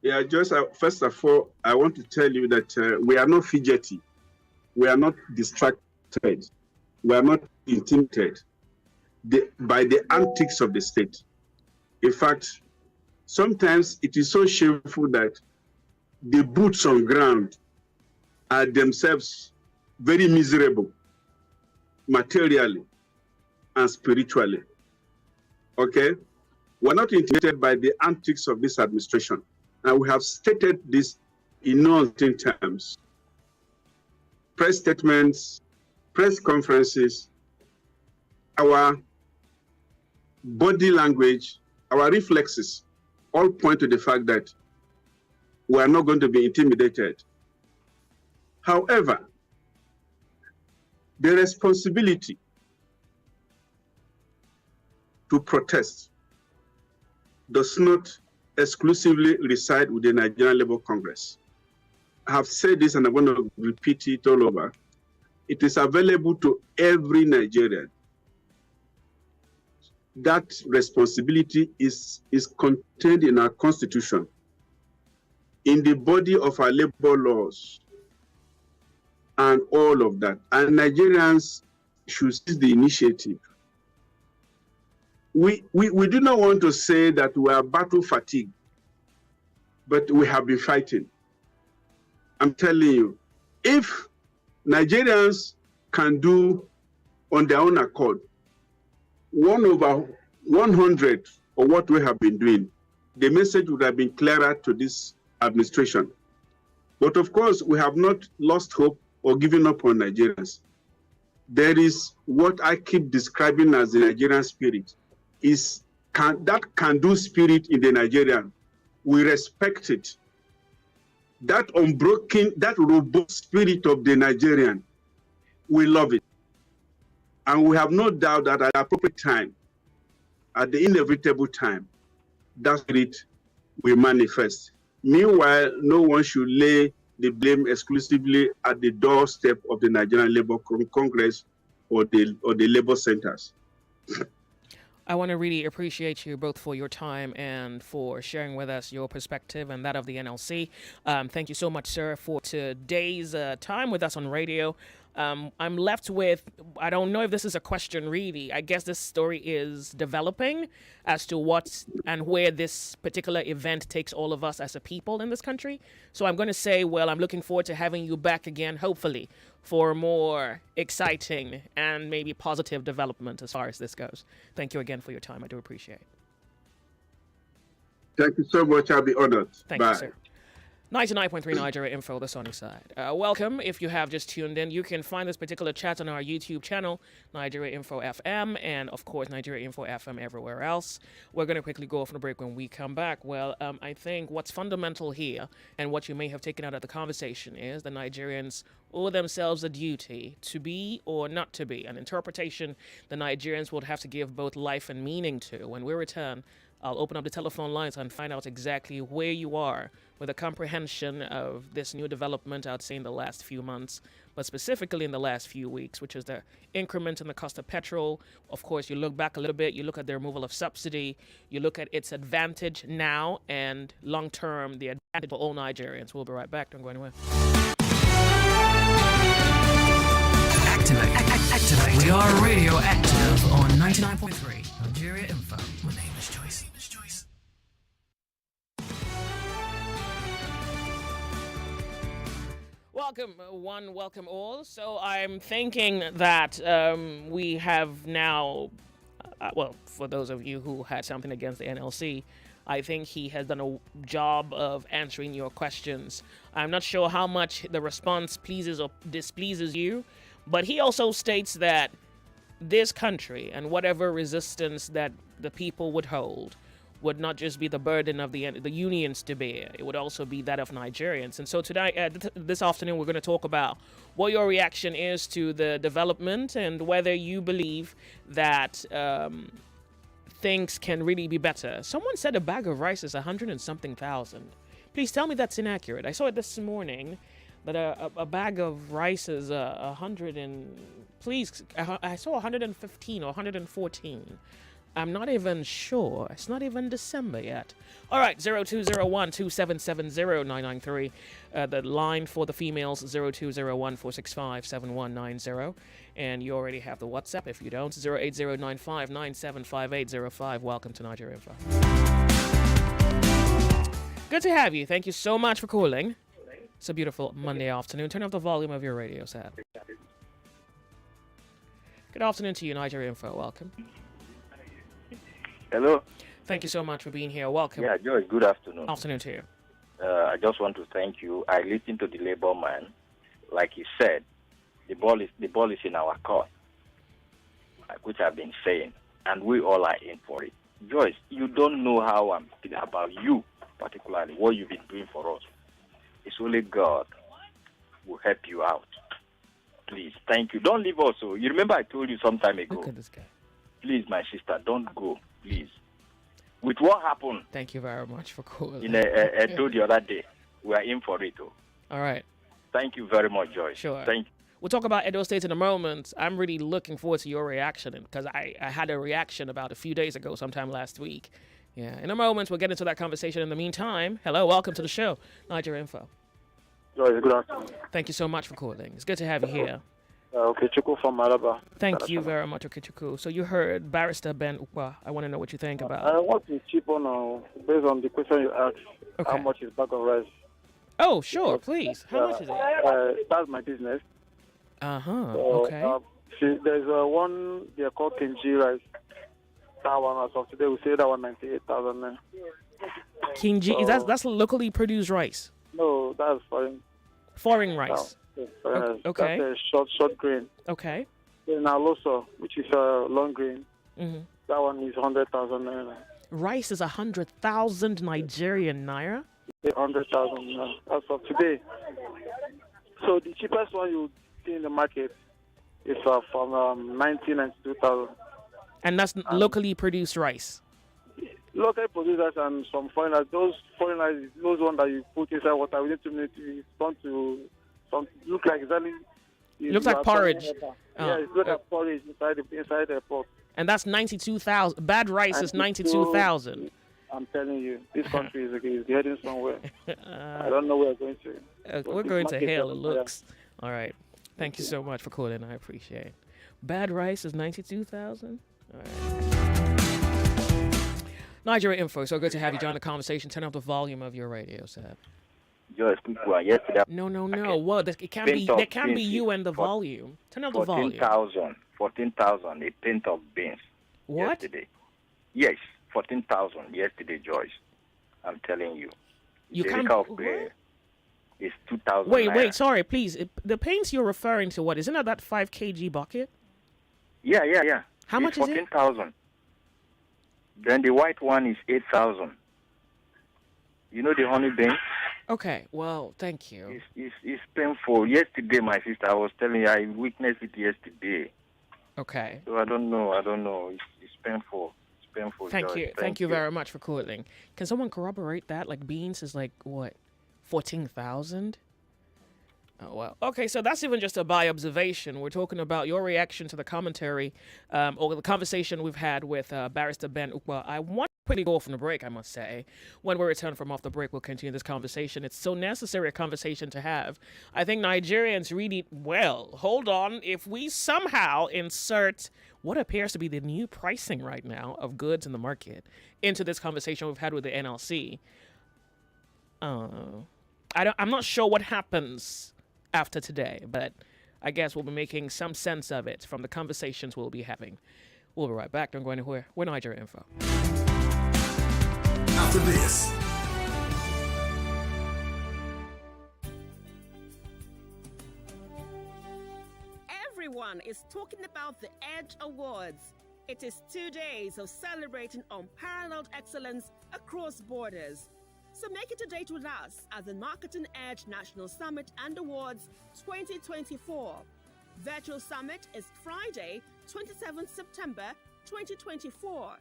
Yeah, just first of all, I want to tell you that we are not fidgety. We are not distracted. We are not intimidated by the antics of the state. In fact, sometimes it is so shameful that the boots on ground are themselves very miserable, materially and spiritually. Okay? We're not intimidated by the antics of this administration. And we have stated this in no uncertain terms. Press statements, press conferences, our body language, our reflexes all point to the fact that we are not going to be intimidated. However, the responsibility to protest does not exclusively reside with the Nigerian Labour Congress. I have said this and I'm going to repeat it all over. It is available to every Nigerian. That responsibility is contained in our constitution, in the body of our labor laws, and all of that. And Nigerians should seize the initiative. We do not want to say that we are battle fatigued, but we have been fighting. I'm telling you, if Nigerians can do on their own accord 1/100 of what we have been doing, the message would have been clearer to this administration. But of course, we have not lost hope or given up on Nigerians. There is what I keep describing as the Nigerian spirit. That can-do spirit in the Nigerian. We respect it. That unbroken, that robust spirit of the Nigerian, we love it. And we have no doubt that at the appropriate time, at the inevitable time, that spirit will manifest. Meanwhile, no one should lay the blame exclusively at the doorstep of the Nigerian Labour Congress or the labor centers. I want to really appreciate you both for your time and for sharing with us your perspective and that of the NLC. Thank you so much, sir, for today's time with us on radio. I'm left with, I don't know if this is a question really. I guess this story is developing as to what and where this particular event takes all of us as a people in this country. So I'm going to say, well, I'm looking forward to having you back again, hopefully, for more exciting and maybe positive development as far as this goes. Thank you again for your time. I do appreciate it. Thank you so much. I'll be honored. Thank you, sir. 99.3 Nigeria Info, the sunny side. Welcome. If you have just tuned in, you can find this particular chat on our YouTube channel, Nigeria Info FM, and of course, Nigeria Info FM everywhere else. We're going to quickly go off on a break. When we come back, well, I think what's fundamental here and what you may have taken out of the conversation is the Nigerians owe themselves a duty to be or not to be, an interpretation the Nigerians would have to give both life and meaning to. When we return, I'll open up the telephone lines and find out exactly where you are with a comprehension of this new development, I'd say, in the last few months, but specifically in the last few weeks, which is the increment in the cost of petrol. Of course, you look back a little bit, you look at the removal of subsidy, you look at its advantage now and long-term, the advantage for all Nigerians. We'll be right back. Don't go anywhere. Activate. We are radio active on 99.3 Nigeria Info. My name is Joyce. Welcome, one, welcome all. So I'm thinking that we have now, well, for those of you who had something against the NLC, I think he has done a job of answering your questions. I'm not sure how much the response pleases or displeases you, but he also states that this country and whatever resistance that the people would hold would not just be the burden of the unions to bear. It would also be that of Nigerians. And so tonight, this afternoon, we're going to talk about what your reaction is to the development and whether you believe that things can really be better. Someone said a bag of rice is 100 and something thousand. Please tell me that's inaccurate. I saw it this morning that a bag of rice is 100 and please, I saw 115 or 114. I'm not even sure. It's not even December yet. All right, 0201-2770-993. The line for the females, 0201-465-7190. And you already have the WhatsApp. If you don't, 08095975805. Welcome to Nigeria Info. Good to have you. Thank you so much for calling. It's a beautiful Monday afternoon. Turn off the volume of your radio set. Good afternoon to you, Nigeria Info. Welcome. Hello. Thank you so much for being here. Welcome. Yeah, Joyce, good afternoon. Afternoon to you. I just want to thank you. I listened to the labor man. Like he said, the ball is in our court, which I've been saying, and we all are in for it. Joyce, you don't know how I'm feeling about you, particularly what you've been doing for us. It's only God will help you out. Please, thank you. Don't leave us. So you remember I told you some time ago. Look at this guy. Please, my sister, don't go. Please. With what happened? Thank you very much for calling. I told you the other day, we are in for it. All right. Thank you very much, Joyce. Sure. Thank you. We'll talk about Edo State in a moment. I'm really looking forward to your reaction because I had a reaction about a few days ago, sometime last week. Yeah. In a moment, we'll get into that conversation. In the meantime, hello, welcome to the show, Nigeria Info. Joyce, good afternoon. Thank you so much for calling. It's good to have you here. Okechukwu from Malaba. Thank you very much, Okechukwu. So you heard Barrister Ben Ukwa. I want to know what you think about. I want to chip on based on the question you asked. Okay. How much is bag of rice? Oh, sure, please. How much is it? That's my business. Okay. See, there's one they call Kinji rice. That one as of today, we say that one 98,000. Kinji, is that's locally produced rice? No, that's foreign. Foreign rice. No. Okay. That's a short grain. Okay. Then Aloso, which is a long grain. Mm-hmm. That one is 100,000. Rice is 100,000 Nigerian naira? 100,000 as of today. So the cheapest one you see in the market is from 1992,000. And that's locally produced rice? Local producers and some foreigners. Those foreigners, those ones that you put inside water within 2 minutes, it's to look like exactly. Looks like porridge. Yeah, it looks like porridge inside the pot. And that's 92,000. Bad rice is 92,000. I'm telling you, this country is heading somewhere. I don't know where we're going to. We're going to hell, it looks. Yeah. All right. Thank you so much for calling. I appreciate it. Bad rice is 92,000. All right. Nigeria Info. So good to have you join the conversation. Turn up the volume of your radio set. Joyce, yesterday. No. Well, it can't be. There can't be you and the volume. Turn up the volume. 14,000. A pint of beans. What? Yesterday. Yes, 14,000 yesterday, Joyce. I'm telling you. You the can't. It's 2,000. Wait. Sorry, please. The paints you're referring to, what? Isn't that 5 kg bucket? Yeah. How much is it? 14,000. Then the white one is 8,000. You know the honey bean? Okay, well, thank you. It's painful. Yesterday, my sister, I was telling you, I witnessed it yesterday. Okay. So I don't know. It's painful. It's painful. Thank you. Thank you very much for calling. Can someone corroborate that? Like beans is like what, 14,000? Oh, well. Okay, so that's even just a by observation. We're talking about your reaction to the commentary or the conversation we've had with Barrister Ben Ukwa. I want to quickly go off on the break, I must say. When we return from off the break, we'll continue this conversation. It's so necessary a conversation to have. I think Nigerians really, hold on. If we somehow insert what appears to be the new pricing right now of goods in the market into this conversation we've had with the NLC, I'm not sure what happens after today, but I guess we'll be making some sense of it from the conversations we'll be having. We'll be right back. Don't go anywhere. We're Nigeria Info. After this. Everyone is talking about the Edge Awards. It is 2 days of celebrating unparalleled excellence across borders. So make it a date with us at the Marketing Edge National Summit and Awards 2024. Virtual Summit is Friday, 27th September 2024.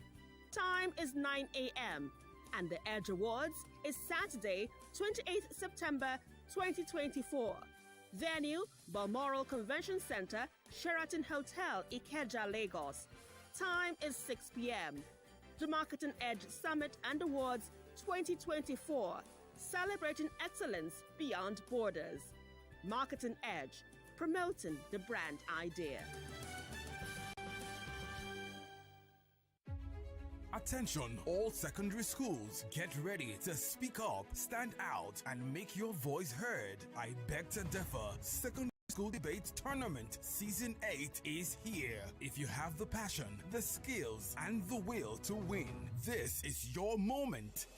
Time is 9 a.m. And the Edge Awards is Saturday, 28th September 2024. Venue, Balmoral Convention Center, Sheraton Hotel, Ikeja, Lagos. Time is 6 p.m. The Marketing Edge Summit and Awards 2024, celebrating excellence beyond borders. Marketing Edge, promoting the brand idea. Attention, all secondary schools, get ready to speak up, stand out, and make your voice heard. I beg to differ. Secondary School Debate Tournament Season 8 is here. If you have the passion, the skills, and the will to win, this is your moment.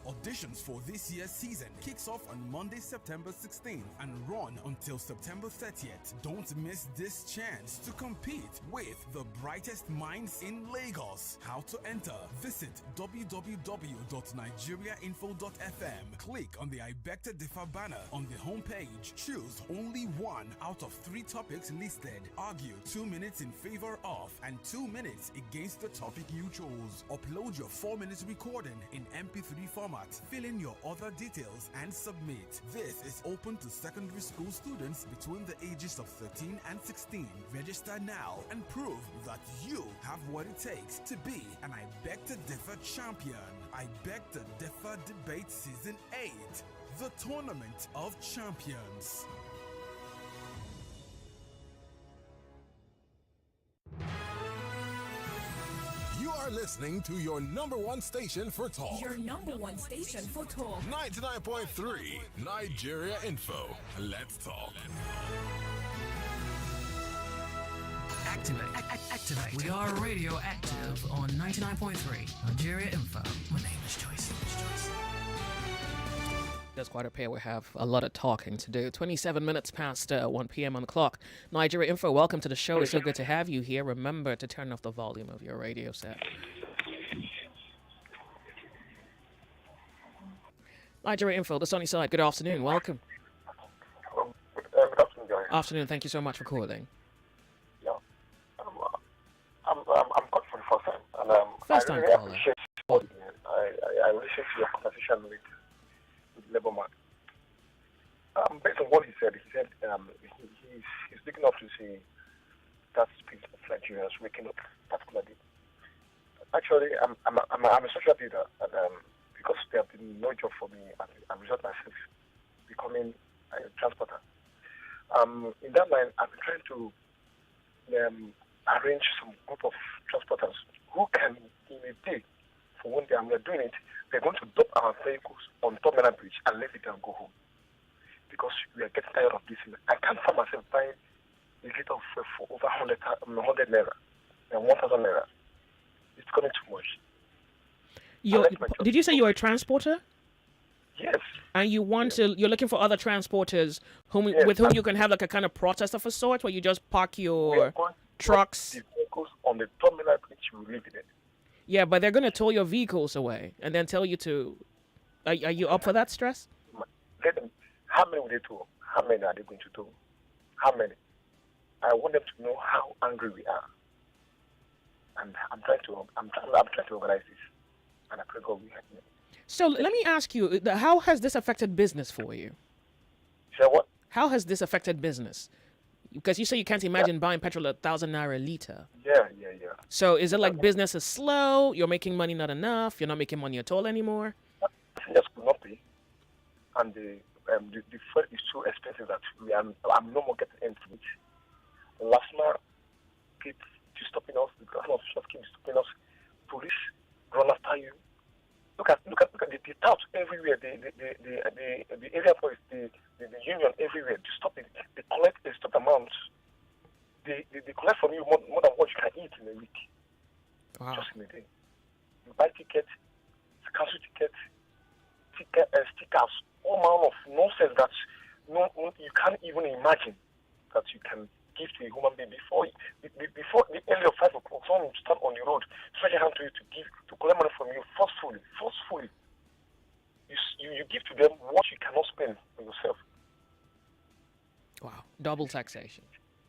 Auditions for this year's season kicks off on Monday, September 16th and run until September 30th. Don't miss this chance to compete with the brightest minds in Lagos. How to enter? Visit www.nigeriainfo.fm. Click on the I Beg to Differ banner on the homepage. Choose only one out of 3 topics listed. Argue 2 minutes in favor of and 2 minutes against the topic you chose. Upload your 4 minutes recording in MP3 format. Fill in your other details and submit. This is open to secondary school students between the ages of 13 and 16. Register now and prove that you have what it takes to be an I Beg to Differ champion. I Beg to Differ Debate Season 8, the Tournament of Champions. You are listening to your number one station for talk. Your number one station for talk. 99.3 Nigeria Info. Let's talk. Activate. We are radioactive on 99.3 Nigeria Info. My name is Joyce. There's quite a pair. We have a lot of talking to do. 27 minutes past 1 p.m. on the clock. Nigeria Info, welcome to the show. It's so good to have you here. Remember to turn off the volume of your radio set. Nigeria Info, the sunny side. Good afternoon. Welcome. Good afternoon, guys. Afternoon. Thank you so much for calling. Yeah. I'm caught for the first time. And, First I time really caller. appreciate I listened to your conversation with Labour man. Based on what he said he's looking up to see that speed of Nigerians waking up particularly. Actually, I'm a social leader, and because there have been no job for me, I result myself becoming a transporter. In that line, I've been trying to arrange some group of transporters who can, in a day, for one day, and we're doing it, we're going to dump our vehicles on Terminal Bridge and leave it and go home. Because we are getting tired of this. I can't find myself buying a liter of fuel for over 100 naira and 1,000 naira. It's becoming too much. Did you say you're a transporter? Yes. And you want to? You're looking for other transporters with whom you can have like a kind of protest of a sort, where you just park your trucks. The vehicles on the Terminal Bridge, we leave it. Yeah, but they're going to tow your vehicles away and then tell you to... Are you up for that stress? Let them, how many will they tow? How many are they going to tow? How many? I want them to know how angry we are. And I'm trying to organize this. And I pray God will help me. So let me ask you, how has this affected business for you? Say what? How has this affected business? Because you say you can't imagine buying petrol at 1,000 naira a liter. Yeah. So is it like business is slow, you're making money not enough, you're not making money at all anymore? Yes, could not be. And the fuel is so expensive that I'm no more getting into it. Last month, keep stopping us, the government officials keep stopping us. Police run after you. Look at the touts everywhere, the area boys, the union everywhere. To stop it, they collect a stop amount. They collect from you more than what you can eat in a week. Wow. Just in a day. You buy tickets, council tickets, stickers, all manner of nonsense that you can't even imagine that you can give to a human being before the early of 5 o'clock, someone will stand on the road, stretch a hand to you to collect money from you forcefully. You give to them what you cannot spend for yourself. Wow, double taxation.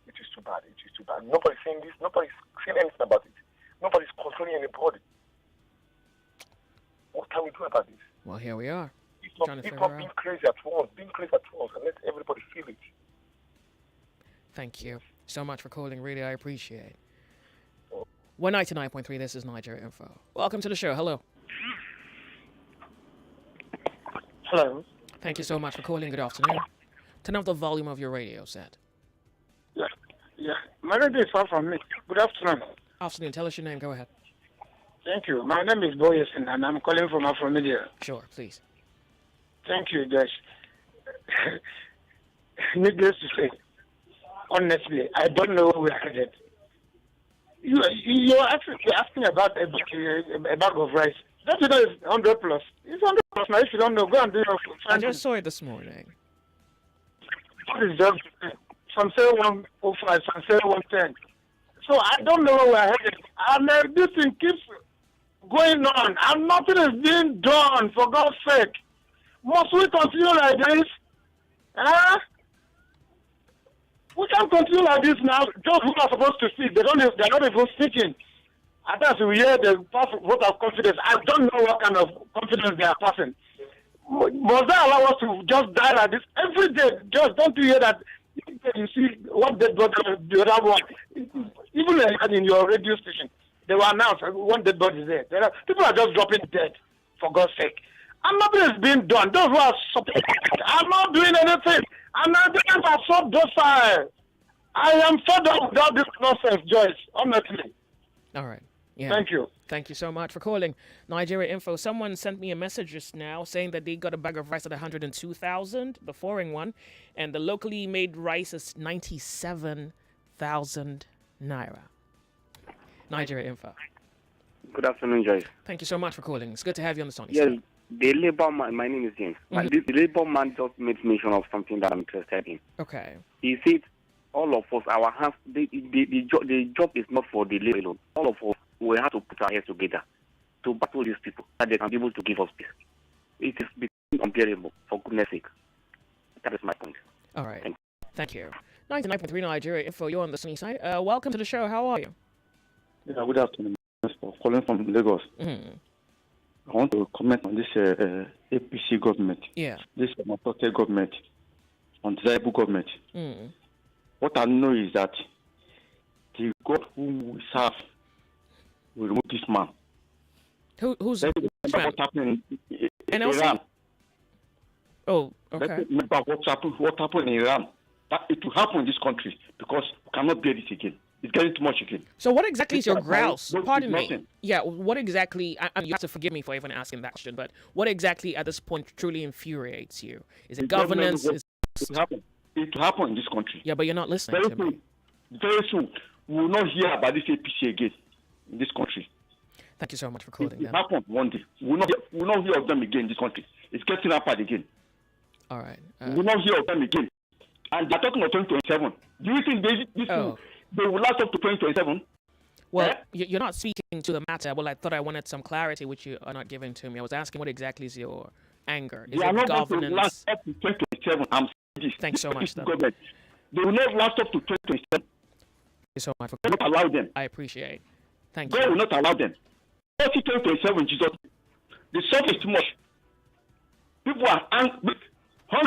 It is too bad. It is too bad. Nobody's saying this. Nobody's saying anything about it. Nobody's controlling anybody. What can we do about this? Well, here we are. It's not being crazy at once. Being crazy at once and let everybody feel it. Thank you so much for calling. Really, I appreciate it. 199.3, this is Nigeria Info. Welcome to the show. Hello. Hello. Thank you so much for calling. Good afternoon. Turn up the volume of your radio set. Yeah. My radio is far from me. Good afternoon. Afternoon. Tell us your name. Go ahead. Thank you. My name is Boyeson, and I'm calling from Afromedia. Sure, please. Thank you, Joyce. Needless to say, honestly, I don't know where we're headed. You're asking about a bag of rice. Don't you know it's 100 plus? It's 100 plus now. If you don't know, go and do your... I just saw it this morning. What is that? Some say 105, some say 110. So I don't know where we're headed. And this thing keeps going on, and nothing is being done, for God's sake. Must we continue like this? We can't continue like this now. Those who are supposed to speak, they're not even speaking. And as we hear the vote of confidence, I don't know what kind of confidence they are passing. Must they allow us to just die like this every day? Just don't you hear that? You see what dead body, the other one, even in your radio station, they will announce one dead body is there. People are just dropping dead, for God's sake. And nothing is being done. Those who are supporting, I'm not doing anything. And I think I'm so docile. I am fed up without this nonsense, Joyce, honestly. All right. Yeah. Thank you. Thank you so much for calling Nigeria Info. Someone sent me a message just now saying that they got a bag of rice at 102,000, the foreign one, and the locally made rice is 97,000 naira. Nigeria Info. Good afternoon, Joyce. Thank you so much for calling. It's good to have you on the Sony. Yes, the labor man, my name is James. The labor man just made mention of something that I'm interested in. Okay. He said, all of us, our hands, the job is not for the labor alone. All of us, we have to put our heads together to battle these people, that they can be able to give us peace. It is becoming unbearable, for goodness sake. That is my point. All right. Thank you. 99.3 Nigeria Info, you're on the sunny side. Welcome to the show. How are you? Yeah, good afternoon. Calling from Lagos. I want to comment on this APC government. Yeah. This Mapote government, undesirable government. What I know is that the God whom we serve will remove this man. Who's Let's remember what happened in NLC? Iran. Oh, okay. Let's remember what happened in Iran. That it will happen in this country because we cannot bear this again. It's getting too much again. So what exactly is your grouse? Pardon me. Nothing. Yeah, what exactly, you have to forgive me for even asking that question, but what exactly at this point truly infuriates you? Is it governance? It will happen. It will happen in this country. Yeah, but you're not listening to me. Very soon, we will not hear about this APC again in this country. Thank you so much for calling. It will happen one day. We will not hear of them again in this country. It's getting rampant again. All right. We will not hear of them again. And they're talking about 2027. Do you think they will last up to 2027? Well, you're not speaking to the matter. Well, I thought I wanted some clarity, which you are not giving to me. I was asking what exactly is your anger? Is it governance? They will not last up to 2027. I'm saying this. Thanks so much, though. They will not last up to 2027. Thank you so much for calling. Not allow them. I appreciate it. Thank God you. will not allow them. 2027, Jesus. The stuff is too much. People are hungry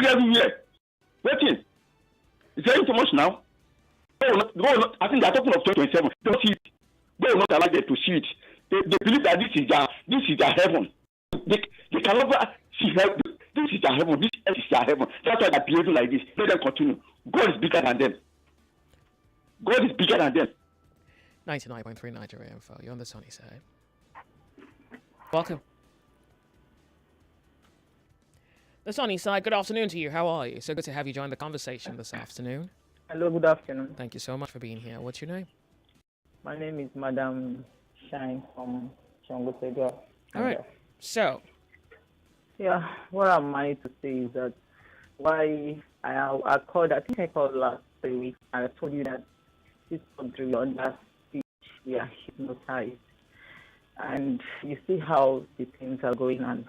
everywhere. Waiting. It's getting too much now. I think they're talking of 2027. Don't see it. They will not allow them to see it. They believe that this is their heaven. They cannot see heaven. This is their heaven. This is their heaven. That's why they're behaving like this. Let them continue. God is bigger than them. God is bigger than them. 99.3 Nigeria Info. You're on the sunny side. Welcome. The sunny side. Good afternoon to you. How are you? So good to have you join the conversation this afternoon. Hello, good afternoon. Thank you so much for being here. What's your name? My name is Madam Shine from Chongotega. All right. So. Yeah, what I'm trying to say is that why I called, I think I called last spirit. I told you that this country under siege, we are hypnotized. And you see how the things are going, and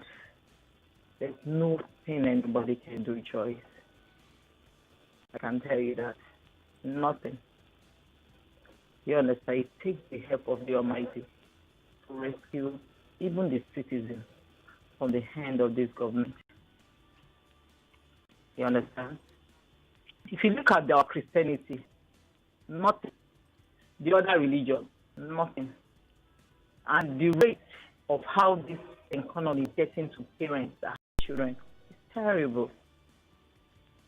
there's nothing anybody can do, Joyce. I can tell you that. Nothing. You understand? It takes the help of the Almighty to rescue even the citizens from the hand of this government. You understand? If you look at our Christianity, nothing. The other religion, nothing. And the rate of how this economy is getting to parents and children is terrible.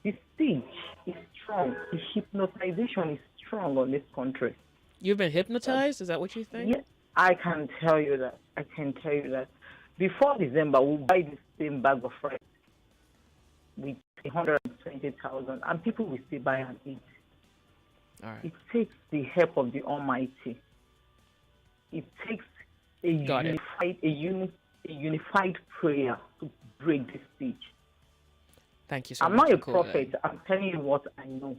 The siege is strong. The hypnotization is strong on this country. You've been hypnotized? Is that what you think? Yes, I can tell you that. I can tell you that. Before December, we'll buy the same bag of rice with 120,000, and people will still buy and eat. All right. It takes the help of the Almighty. It takes a unified prayer to break this siege. Thank you so I'm much. not a for calling. prophet. I'm telling you what I know.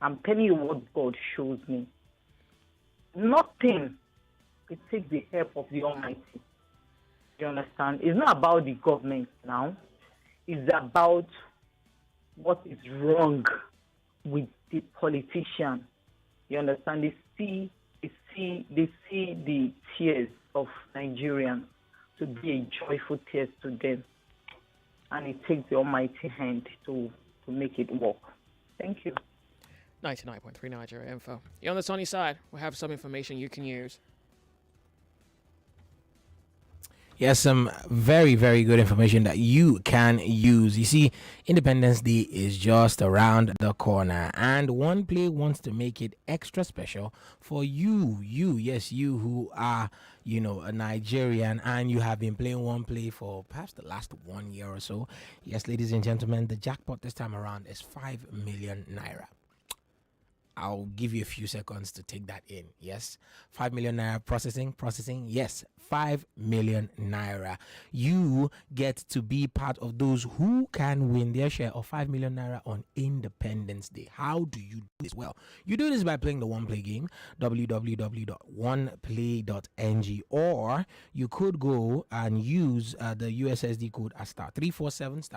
I'm telling you what God shows me. Nothing. It takes the help of the Almighty. You understand? It's not about the government now. It's about what is wrong with the politician. You understand? They see the tears of Nigerians to be a joyful tears to them. And it takes the Almighty hand to make it work. Thank you. 99.3 Nigeria Info. You're on the sunny side. We have some information you can use. Yes, some very, very good information that you can use. You see, Independence Day is just around the corner, and One Play wants to make it extra special for you who are, a Nigerian and you have been playing One Play for perhaps the last 1 year or so. Yes, ladies and gentlemen, the jackpot this time around is 5 million naira. I'll give you a few seconds to take that in. Yes, 5 million naira processing. Yes, 5 million naira. You get to be part of those who can win their share of 5 million naira on Independence Day. How do you do this? Well, you do this by playing the One Play game, www.oneplay.ng, or you could go and use the USSD code as *347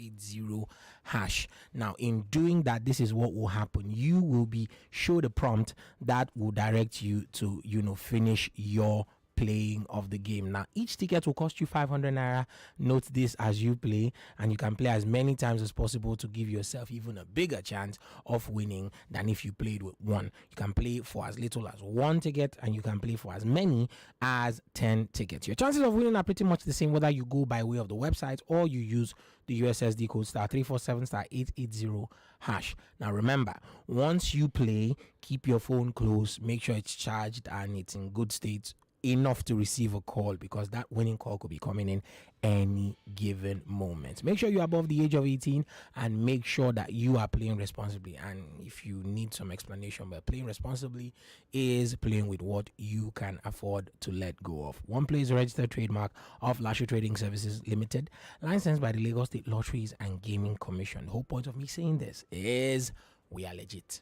*880 hash. Now, in doing that, this is what will happen. You will be showed a prompt that will direct you to finish your playing of the game. Now, each ticket will cost you 500 naira. Note this as you play, and you can play as many times as possible to give yourself even a bigger chance of winning than if you played with one. You can play for as little as one ticket, and you can play for as many as 10 tickets. Your chances of winning are pretty much the same whether you go by way of the website or you use the USSD code *347 *880 hash. Now remember, once you play, keep your phone close, make sure it's charged and it's in good state enough to receive a call, because that winning call could be coming in any given moment. Make sure you're above the age of 18 and make sure that you are playing responsibly. And if you need some explanation, but playing responsibly is playing with what you can afford to let go of. One Play is a registered trademark of Lasho Trading Services Limited, licensed by the Lagos State Lotteries and Gaming Commission. The whole point of me saying this is we are legit.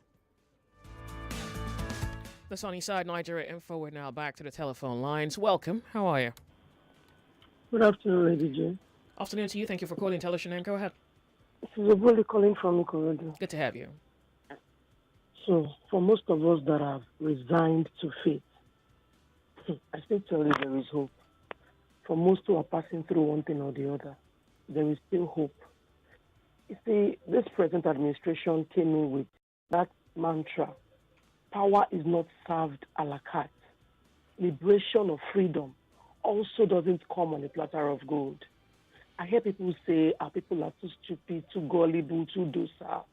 The sunny side, Nigeria Info. We're now back to the telephone lines. Welcome. How are you? Good afternoon, Lady J. Afternoon to you. Thank you for calling. Tell us your name. Go ahead. This is Oboli calling from Ikorodu. Good to have you. So, for most of us that have resigned to fate, I still tell you there is hope. For most who are passing through one thing or the other, there is still hope. You see, this present administration came in with that mantra: power is not served a la carte. Liberation of freedom also doesn't come on a platter of gold. I hear people say our people are too stupid, too gullible, too docile.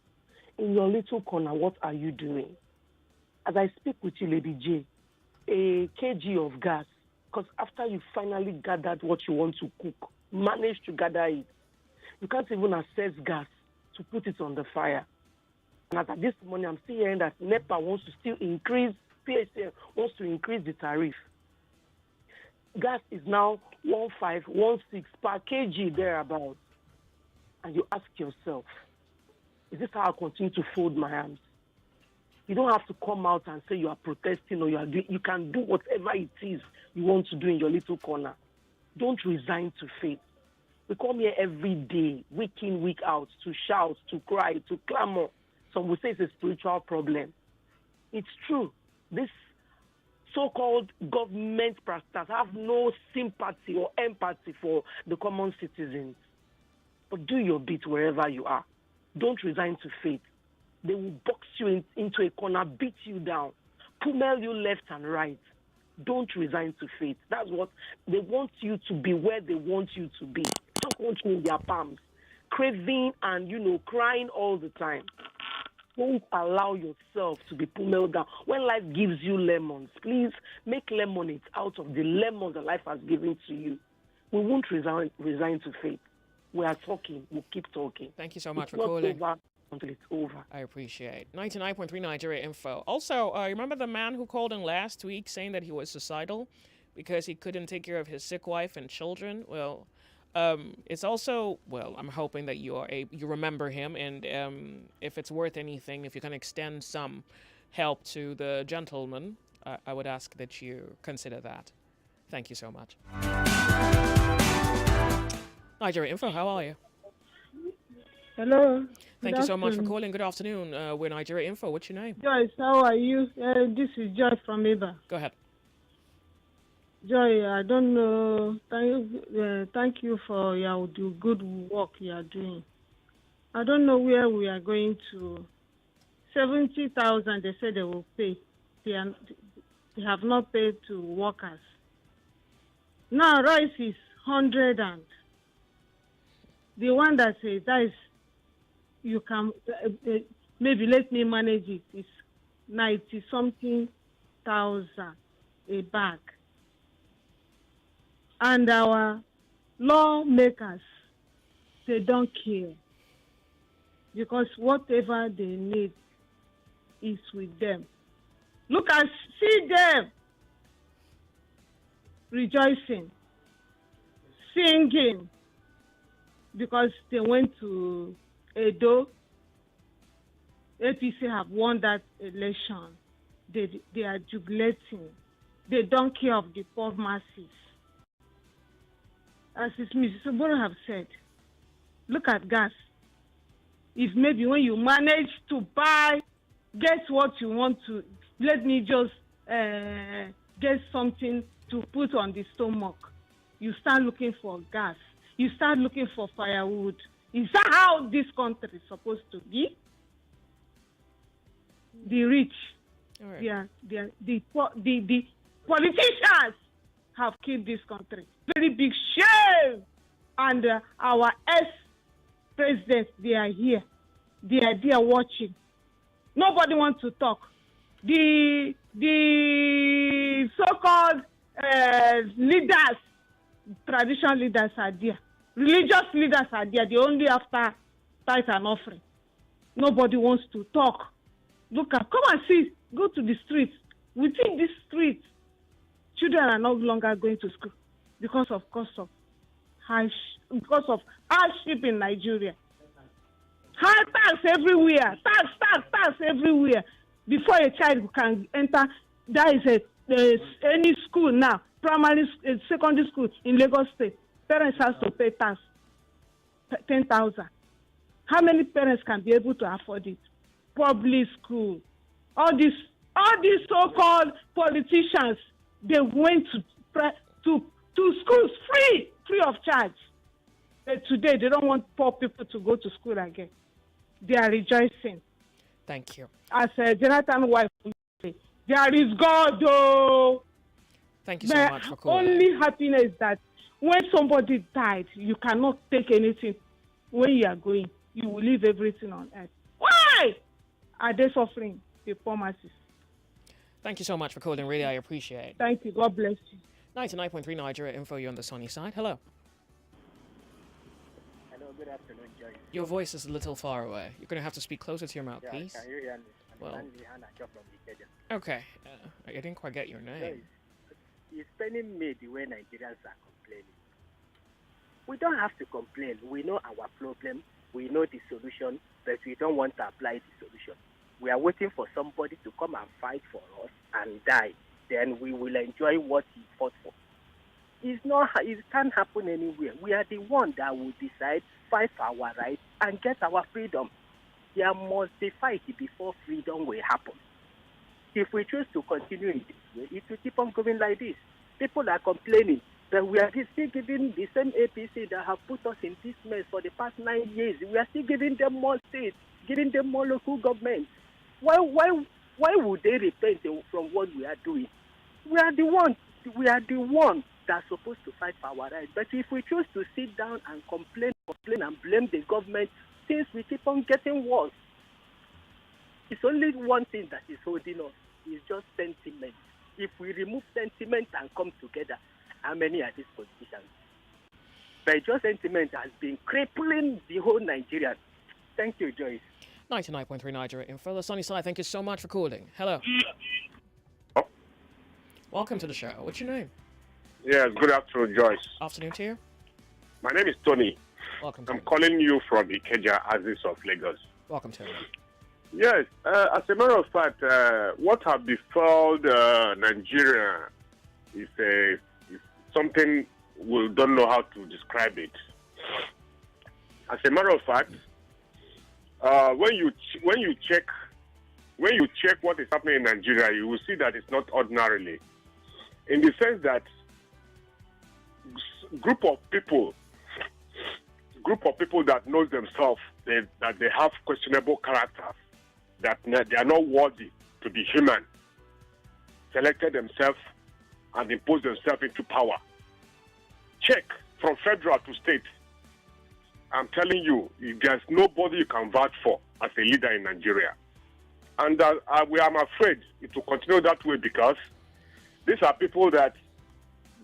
In your little corner, what are you doing? As I speak with you, Lady J, a kg of gas, because after you finally gathered what you want to cook, manage to gather it, you can't even access gas to put it on the fire. And as at this morning, I'm still hearing that NEPA wants to still increase, PSL wants to increase the tariff. Gas is now 1516 per kg thereabouts. And you ask yourself, is this how I continue to fold my arms? You don't have to come out and say you are protesting or you are doing. You can do whatever it is you want to do in your little corner. Don't resign to fate. We come here every day, week in, week out, to shout, to cry, to clamor. Some will say it's a spiritual problem. It's true. This so-called government practitioners have no sympathy or empathy for the common citizens. But do your bit wherever you are. Don't resign to fate. They will box you into a corner, beat you down, pummel you left and right. Don't resign to fate. That's what they want you to be, where they want you to be. Don't want you in their palms, craving and, crying all the time. Don't allow yourself to be pummeled down. When life gives you lemons, please make lemonade out of the lemons that life has given to you. We won't resign to fate. We are talking. We'll keep talking. Thank you so much for not calling. Over until it's over. I appreciate 99.3 Nigeria Info. Also, remember the man who called in last week saying that he was suicidal because he couldn't take care of his sick wife and children? Well, it's also, I'm hoping that you remember him, and if it's worth anything, if you can extend some help to the gentleman, I would ask that you consider that. Thank you so much. Nigeria Info, how are you? Hello. Thank you so much for calling. Good afternoon. We're Nigeria Info. What's your name? Joyce, how are you? This is Joy from Eba. Go ahead. Joy, I don't know. Thank you for the good work you are doing. I don't know where we are going to. 70,000, they said they will pay. They have not paid to workers. Now rice is 100 and the one that says that is, you can maybe let me manage it. It's 90-something thousand a bag. And our lawmakers, they don't care. Because whatever they need is with them. See them rejoicing, singing, because they went to Edo. APC have won that election. They are jubilating. They don't care of the poor masses. As Mrs. Oboro have said, look at gas. If maybe when you manage to get what you want to, let me just get something to put on the stomach, you start looking for gas. You start looking for firewood. Is that how this country is supposed to be? The rich, the politicians have killed this country. Very big shame. And our ex-presidents, they are here. They are there watching. Nobody wants to talk. The so-called leaders, traditional leaders are there. Religious leaders are there. They only after tithe and offering. Nobody wants to talk. Come and see. Go to the streets. Within this street, children are no longer going to school because of hardship in Nigeria. High tax everywhere. Tax everywhere. Before a child can enter, there is any school now, primary, secondary school in Lagos State. Parents have to pay tax, 10,000. How many parents can be able to afford it? Public school. All these so-called politicians, they went to schools free of charge. But today, they don't want poor people to go to school again. They are rejoicing. Thank you. As Jonathan wife would say, there is God, though. Thank you so much for calling. Only happiness that when somebody died, you cannot take anything. When you are going, you will leave everything on earth. Why are they suffering? The poor masses. Thank you so much for calling. Really, I appreciate it. Thank you. God bless you. 99.3 Nigeria Info, you on the sunny side. Hello. Hello, good afternoon, Joyce. Your voice is a little far away. You're going to have to speak closer to your mouth, please. Can you hear me? Well, okay. I didn't quite get your name. Joyce, it's paining me the way Nigerians are complaining. We don't have to complain. We know our problem. We know the solution, but we don't want to apply the solution. We are waiting for somebody to come and fight for us and die. Then we will enjoy what he fought for. It can't happen anywhere. We are the one that will decide, fight for our rights, and get our freedom. There must be fight before freedom will happen. If we choose to continue in this way, it will keep on going like this. People are complaining that we are still giving the same APC that have put us in this mess for the past 9 years. We are still giving them more states, giving them more local governments. Why would they repent from what we are doing? We are the ones that's supposed to fight for our rights. But if we choose to sit down and complain and blame the government, things will keep on getting worse. It's only one thing that is holding us. It's just sentiment. If we remove sentiment and come together, how many are these politicians? But just sentiment has been crippling the whole Nigeria. Thank you, Joyce. 99.3 Nigeria Info. The Sunny Side, thank you so much for calling. Hello. Welcome to the show. What's your name? Yes, good afternoon, Joyce. Afternoon to you. My name is Tony. Welcome, I'm calling you from Ikeja, Axis of Lagos. Welcome, Tony. Yes, as a matter of fact, what have befallen Nigeria is something we don't know how to describe it. As a matter of fact, when you check what is happening in Nigeria, you will see that it's not ordinarily, in the sense that group of people that knows themselves that they have questionable characters, that they are not worthy to be human, selected themselves and imposed themselves into power. Check from federal to state. I'm telling you, there's nobody you can vouch for as a leader in Nigeria. And I'm afraid it will continue that way, because these are people that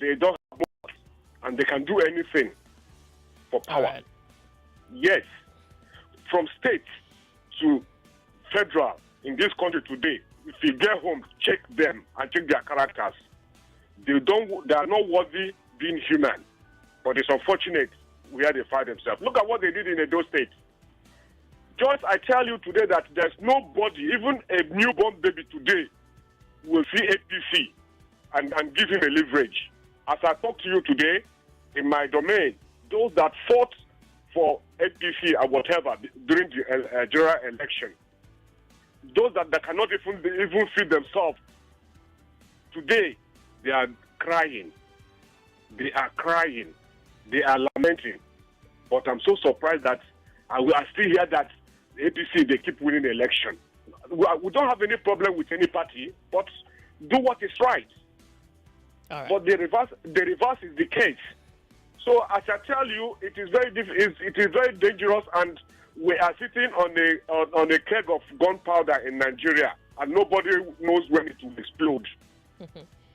they don't have votes and they can do anything for power. Right. Yes, from state to federal in this country today, if you get home, check them and check their characters. They are not worthy being human. But it's unfortunate where they find themselves. Look at what they did in Edo State. Just, I tell you today that there's nobody, even a newborn baby today, will see APC and give him a leverage. As I talk to you today, in my domain, those that fought for APC or whatever during the general election, those that cannot even feed themselves, today they are crying. They are crying. They are lamenting. But I'm so surprised that I still hear that the APC, they keep winning the election. We don't have any problem with any party, but do what is right. All right. But the reverse is the case. So as I tell you, it is very dangerous, and we are sitting on a keg of gunpowder in Nigeria, and nobody knows when it will explode.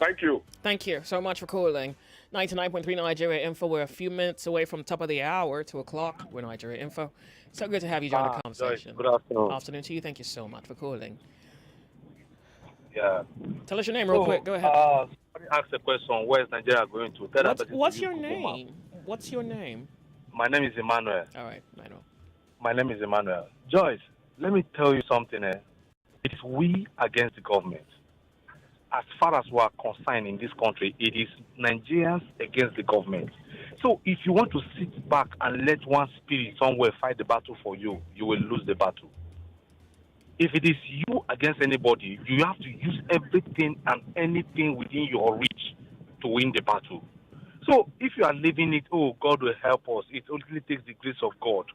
Thank you. Thank you so much for calling. 99.3 Nigeria Info. We're a few minutes away from top of the hour, 2 o'clock. We're Nigeria Info. So good to have you join the conversation. Good afternoon. Afternoon to you. Thank you so much for calling. Yeah. Tell us your name real quick. Go ahead. Let me ask a question. Where is Nigeria going to? What's your name? What's your name? My name is Emmanuel. All right, Emmanuel. My name is Emmanuel. Joyce, let me tell you something. It is we against the government. As far as we are concerned in this country, it is Nigerians against the government. So if you want to sit back and let one spirit somewhere fight the battle for you, you will lose the battle. If it is you against anybody, you have to use everything and anything within your reach to win the battle. So if you are living it, oh, God will help us, it only takes the grace of God.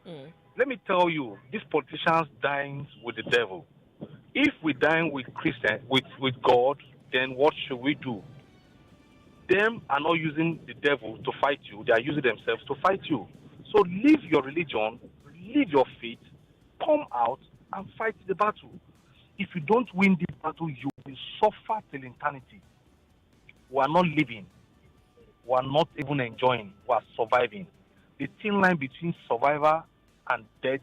Let me tell you, these politicians dying with the devil. If we dine with Christian, with God, then what should we do? Them are not using the devil to fight you. They are using themselves to fight you. So leave your religion, leave your faith, come out and fight the battle. If you don't win this battle, you will suffer till eternity. We are not living. We are not even enjoying. We are surviving. The thin line between survivor and death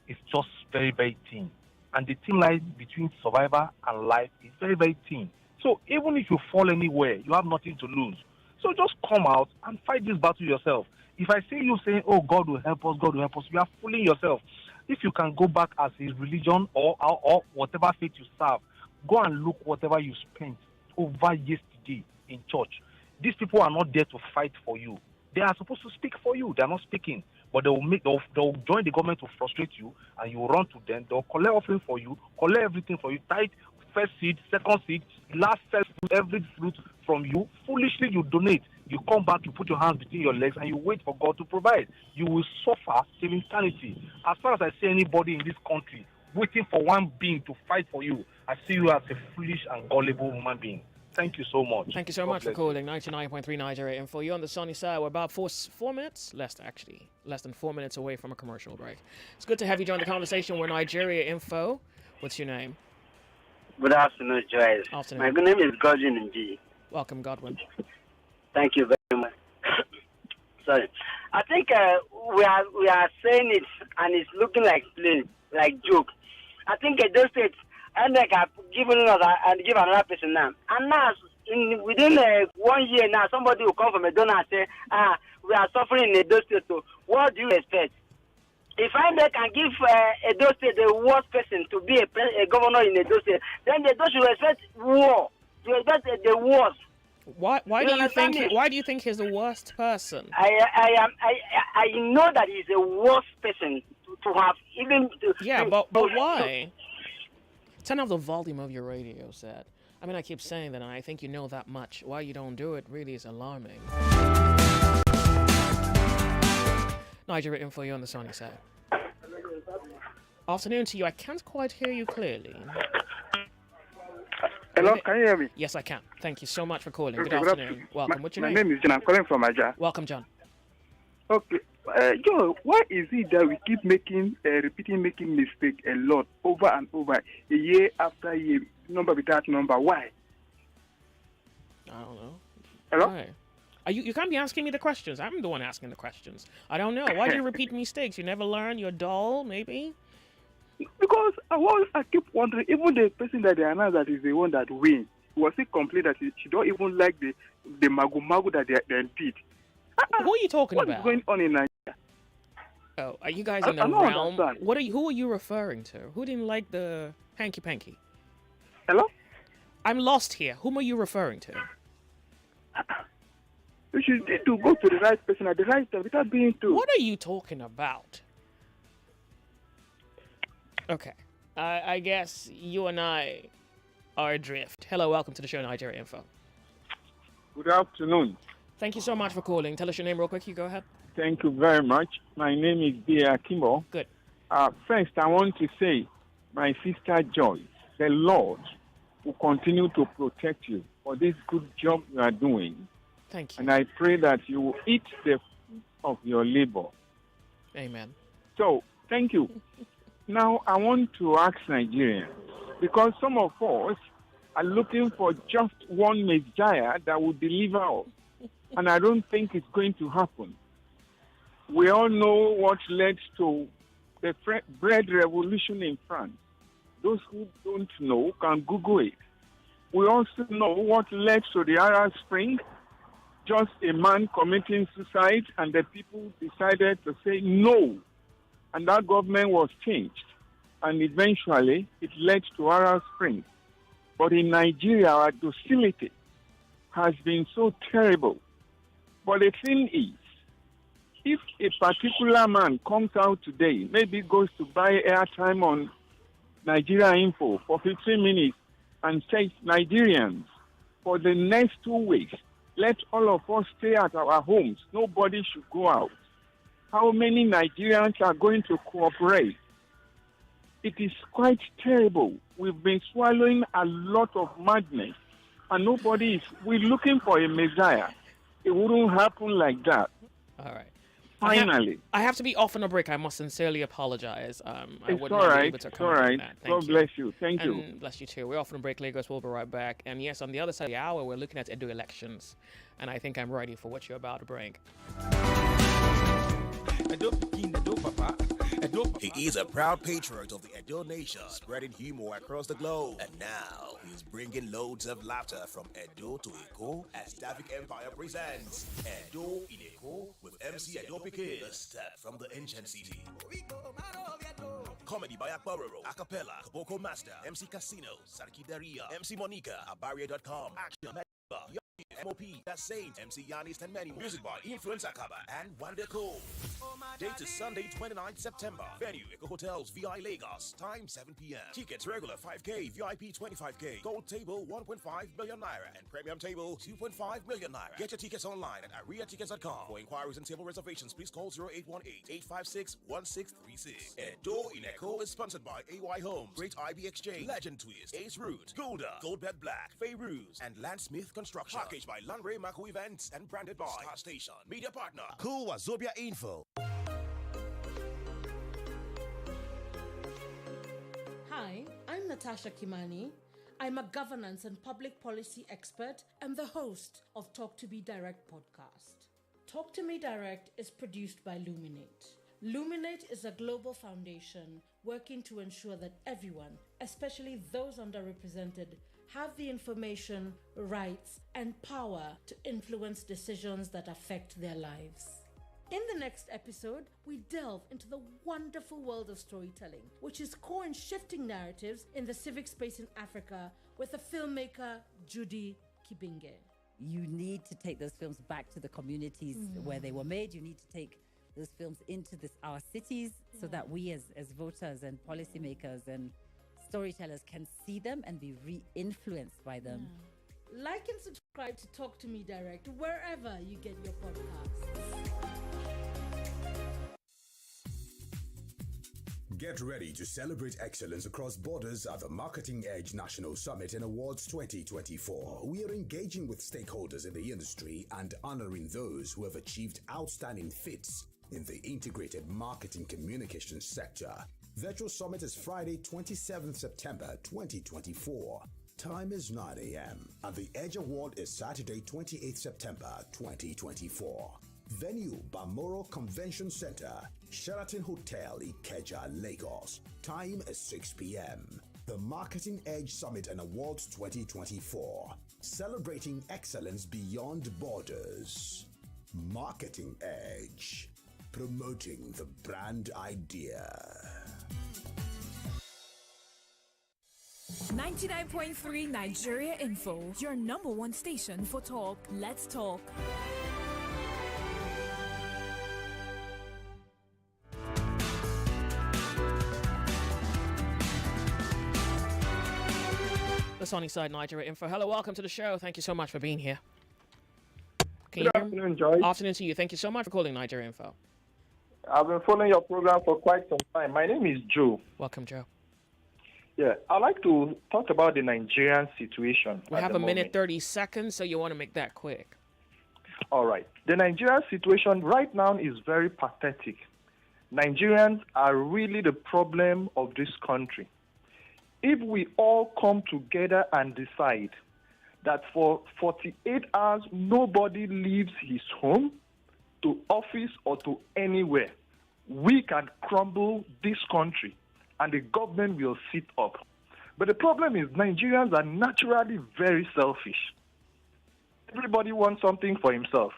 is just very, very thin. And the thin line between survivor and life is very, very thin. So even if you fall anywhere, you have nothing to lose. So just come out and fight this battle yourself. If I see you saying, oh, God will help us, God will help us, you are fooling yourself. If you can go back as a religion or whatever faith you serve, go and look whatever you spent over yesterday in church. These people are not there to fight for you. They are supposed to speak for you. They are not speaking. But they'll join the government to frustrate you, and you run to them. They'll collect offering for you, collect everything for you, tithe, first seed, second seed, last first fruit, every fruit from you. Foolishly, you donate. You come back, you put your hands between your legs, and you wait for God to provide. You will suffer till eternity. As far as I see anybody in this country waiting for one being to fight for you, I see you as a foolish and gullible human being. Thank you so much. Thank you so much for calling 99.3 Nigeria Info. You're on the sunny side. We're about 4 minutes, less than 4 minutes away from a commercial break. It's good to have you join the conversation. We're Nigeria Info. What's your name? Good afternoon, Joyce. Afternoon. My good name is Godwin Mb. Welcome, Godwin. Thank you very much. Sorry. I think we are saying it, and it's looking like joke. I think those states, and like I've given another and give another person now. And now, within 1 year now, somebody will come from a donor and say, we are suffering in Edo State. So what do you expect? If I can give Edo State the worst person to be a governor in Edo State, then they don't should expect war. You expect the worst. Why do you think he's the worst person? I know that he's the worst person to have even. But why? Turn off the volume of your radio set. I mean, I keep saying that, and I think you know that much. Why you don't do it really is alarming. Nigeria Info, you're on the sunny side. Afternoon to you. I can't quite hear you clearly. Hello, can you hear me? Yes, I can. Thank you so much for calling. Okay, Good afternoon. Welcome. What's your name? My name is John. I'm calling from Aja. Welcome, John. Okay. Joe, why is it that we keep making mistake a lot over and over, year after year, number without number? Why? I don't know. Hello? Why? You can't be asking me the questions. I'm the one asking the questions. I don't know. Why do you repeat mistakes? You never learn? You're dull, maybe? Because I keep wondering, even the person that they announced that is the one that wins, was it complete that she don't even like the magu that they did? Who are you talking about? What's going on in Nigeria? Oh, are you guys in the realm? Who are you referring to? Who didn't like the hanky-panky? Hello? I'm lost here. Whom are you referring to? You should need to go to the right person at the right time without being too. What are you talking about? Okay. I guess you and I are adrift. Hello, welcome to the show, Nigeria Info. Good afternoon. Thank you so much for calling. Tell us your name real quick. You go ahead. Thank you very much. My name is Bia Kimbo. Good. First, I want to say, my sister Joyce, the Lord will continue to protect you for this good job you are doing. Thank you. And I pray that you will eat the fruit of your labor. Amen. So, thank you. Now, I want to ask Nigerians, because some of us are looking for just one Messiah that will deliver us. And I don't think it's going to happen. We all know what led to the bread revolution in France. Those who don't know can Google it. We also know what led to the Arab Spring. Just a man committing suicide, and the people decided to say no. And that government was changed. And eventually, it led to Arab Spring. But in Nigeria, our docility has been so terrible. But the thing is, if a particular man comes out today, maybe goes to buy airtime on Nigeria Info for 15 minutes and says, Nigerians, for the next 2 weeks, let all of us stay at our homes. Nobody should go out. How many Nigerians are going to cooperate? It is quite terrible. We've been swallowing a lot of madness, and we're looking for a Messiah. It wouldn't happen like that. All right. Finally. I have to be off on a break. I must sincerely apologize. It's all right. It's all right. God bless you. Thank you. Bless you too. We're off on a break, Lagos. We'll be right back. And yes, on the other side of the hour, we're looking at Edo elections. And I think I'm ready for what you're about to bring. He is a proud patriot of the Edo nation, spreading humor across the globe. And now, he's bringing loads of laughter from Edo to Eko as Davic Empire presents Edo in Eko with MC Edo Piquet, the step from the ancient city. Comedy by Akbaroro, Acapella, Kaboko Master, MC Casino, Sarki Daria, MC Monica, Abaria.com, Action, MOP, That Saint, MC Yanis and many. Music by Influence Akaba and Wanda Cole. Date is Sunday, 29th September. Venue, Eco Hotels, VI Lagos. Time 7 p.m. Tickets regular 5K, VIP 25K. Gold table 1.5 million naira and premium table 2.5 million naira. Get your tickets online at ariatickets.com. For inquiries and table reservations, please call 0818-856-1636. Edo in Echo is sponsored by AY Homes, Great IB Exchange, Legend Twist, Ace Root, Golda, Goldbed Black, Fayruz, and Landsmith Construction. Packaged by Landry Mako Events and branded by Star Station. Media partner, Cool Wazobia Info. Hi, I'm Natasha Kimani. I'm a governance and public policy expert and the host of Talk to Me Direct podcast. Talk to Me Direct is produced by Luminate. Luminate is a global foundation working to ensure that everyone, especially those underrepresented, have the information, rights, and power to influence decisions that affect their lives. In the next episode, we delve into the wonderful world of storytelling, which is core in shifting narratives in the civic space in Africa with the filmmaker Judy Kibinge. You need to take those films back to the communities where they were made. You need to take those films into our cities so that we as voters and policymakers and storytellers can see them and be re-influenced by them. Like and subscribe to Talk to Me Direct wherever you get your podcasts. Get ready to celebrate excellence across borders at the Marketing Edge National Summit and Awards 2024. We are engaging with stakeholders in the industry and honoring those who have achieved outstanding feats in the integrated marketing communications sector. Virtual Summit is Friday, 27th September 2024. Time is 9 a.m. and the Edge Award is Saturday, 28th September 2024. Venue, Balmoral Convention Center, Sheraton Hotel, Ikeja, Lagos. Time is 6 p.m. The Marketing Edge Summit and Awards 2024. Celebrating excellence beyond borders. Marketing Edge. Promoting the brand idea. 99.3 Nigeria Info, your number one station for talk. Let's talk. The Sunny Side Nigeria Info. Hello, welcome to the show. Thank you so much for being here. Good afternoon, Joyce. Afternoon to you. Thank you so much for calling Nigeria Info. I've been following your program for quite some time. My name is Joe. Welcome, Joe. Yeah, I'd like to talk about the Nigerian situation. We have a minute 30 seconds, so you want to make that quick. All right. The Nigerian situation right now is very pathetic. Nigerians are really the problem of this country. If we all come together and decide that for 48 hours nobody leaves his home, to office or to anywhere, we can crumble this country and the government will sit up. But the problem is Nigerians are naturally very selfish. Everybody wants something for himself.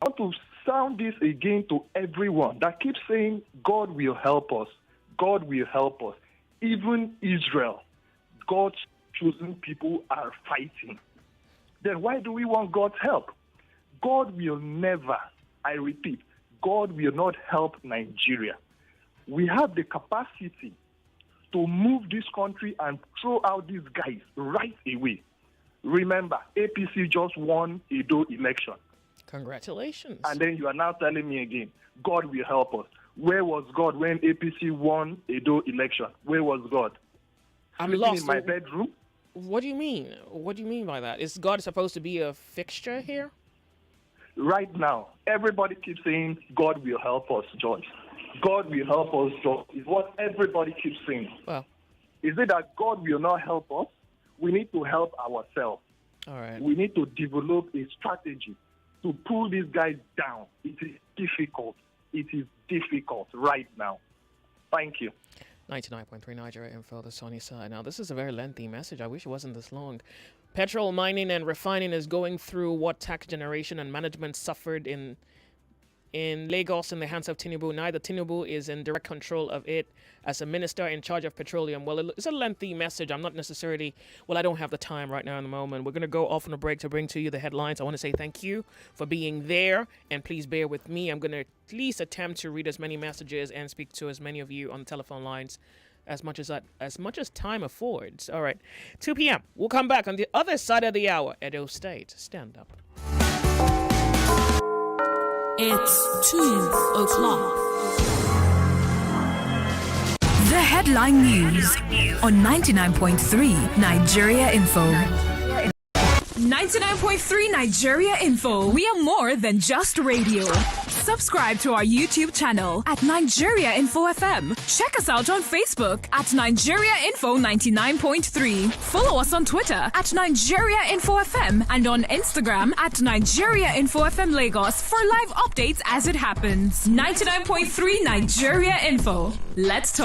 I want to sound this again to everyone that keeps saying, God will help us. God will help us. Even Israel, God's chosen people are fighting. Then why do we want God's help? God will never, I repeat, God will not help Nigeria. We have the capacity to move this country and throw out these guys right away. Remember, APC just won Edo election. Congratulations. And then you are now telling me again, God will help us. Where was God when APC won Edo election? Where was God? I'm Sleeping lost in my bedroom? What do you mean? What do you mean by that? Is God supposed to be a fixture here? Right now, everybody keeps saying, God will help us, George. God will help us, George. Is what everybody keeps saying. Well, is it that God will not help us? We need to help ourselves. All right. We need to develop a strategy to pull these guys down. It is difficult. It is difficult right now. Thank you. 99.3 Nigeria Info, the Sunny Side. Now, this is a very lengthy message. I wish it wasn't this long. Petrol mining and refining is going through what tax generation and management suffered in in Lagos in the hands of Tinubu. Neither Tinubu is in direct control of it as a minister in charge of petroleum. Well, it's a lengthy message. I'm not necessarily, I don't have the time right now in the moment. We're going to go off on a break to bring to you the headlines. I want to say thank you for being there, and please bear with me. I'm going to at least attempt to read as many messages and speak to as many of you on the telephone lines as much as time affords. All right, 2 p.m. We'll come back on the other side of the hour. Edo State, stand up. It's 2 o'clock. The headline news on 99.3 Nigeria Info. 99.3 Nigeria Info. We are more than just radio. Subscribe to our YouTube channel at Nigeria Info FM. Check us out on Facebook at Nigeria Info 99.3. Follow us on Twitter at Nigeria Info FM and on Instagram at Nigeria Info FM Lagos for live updates as it happens. 99.3 Nigeria Info. Let's talk.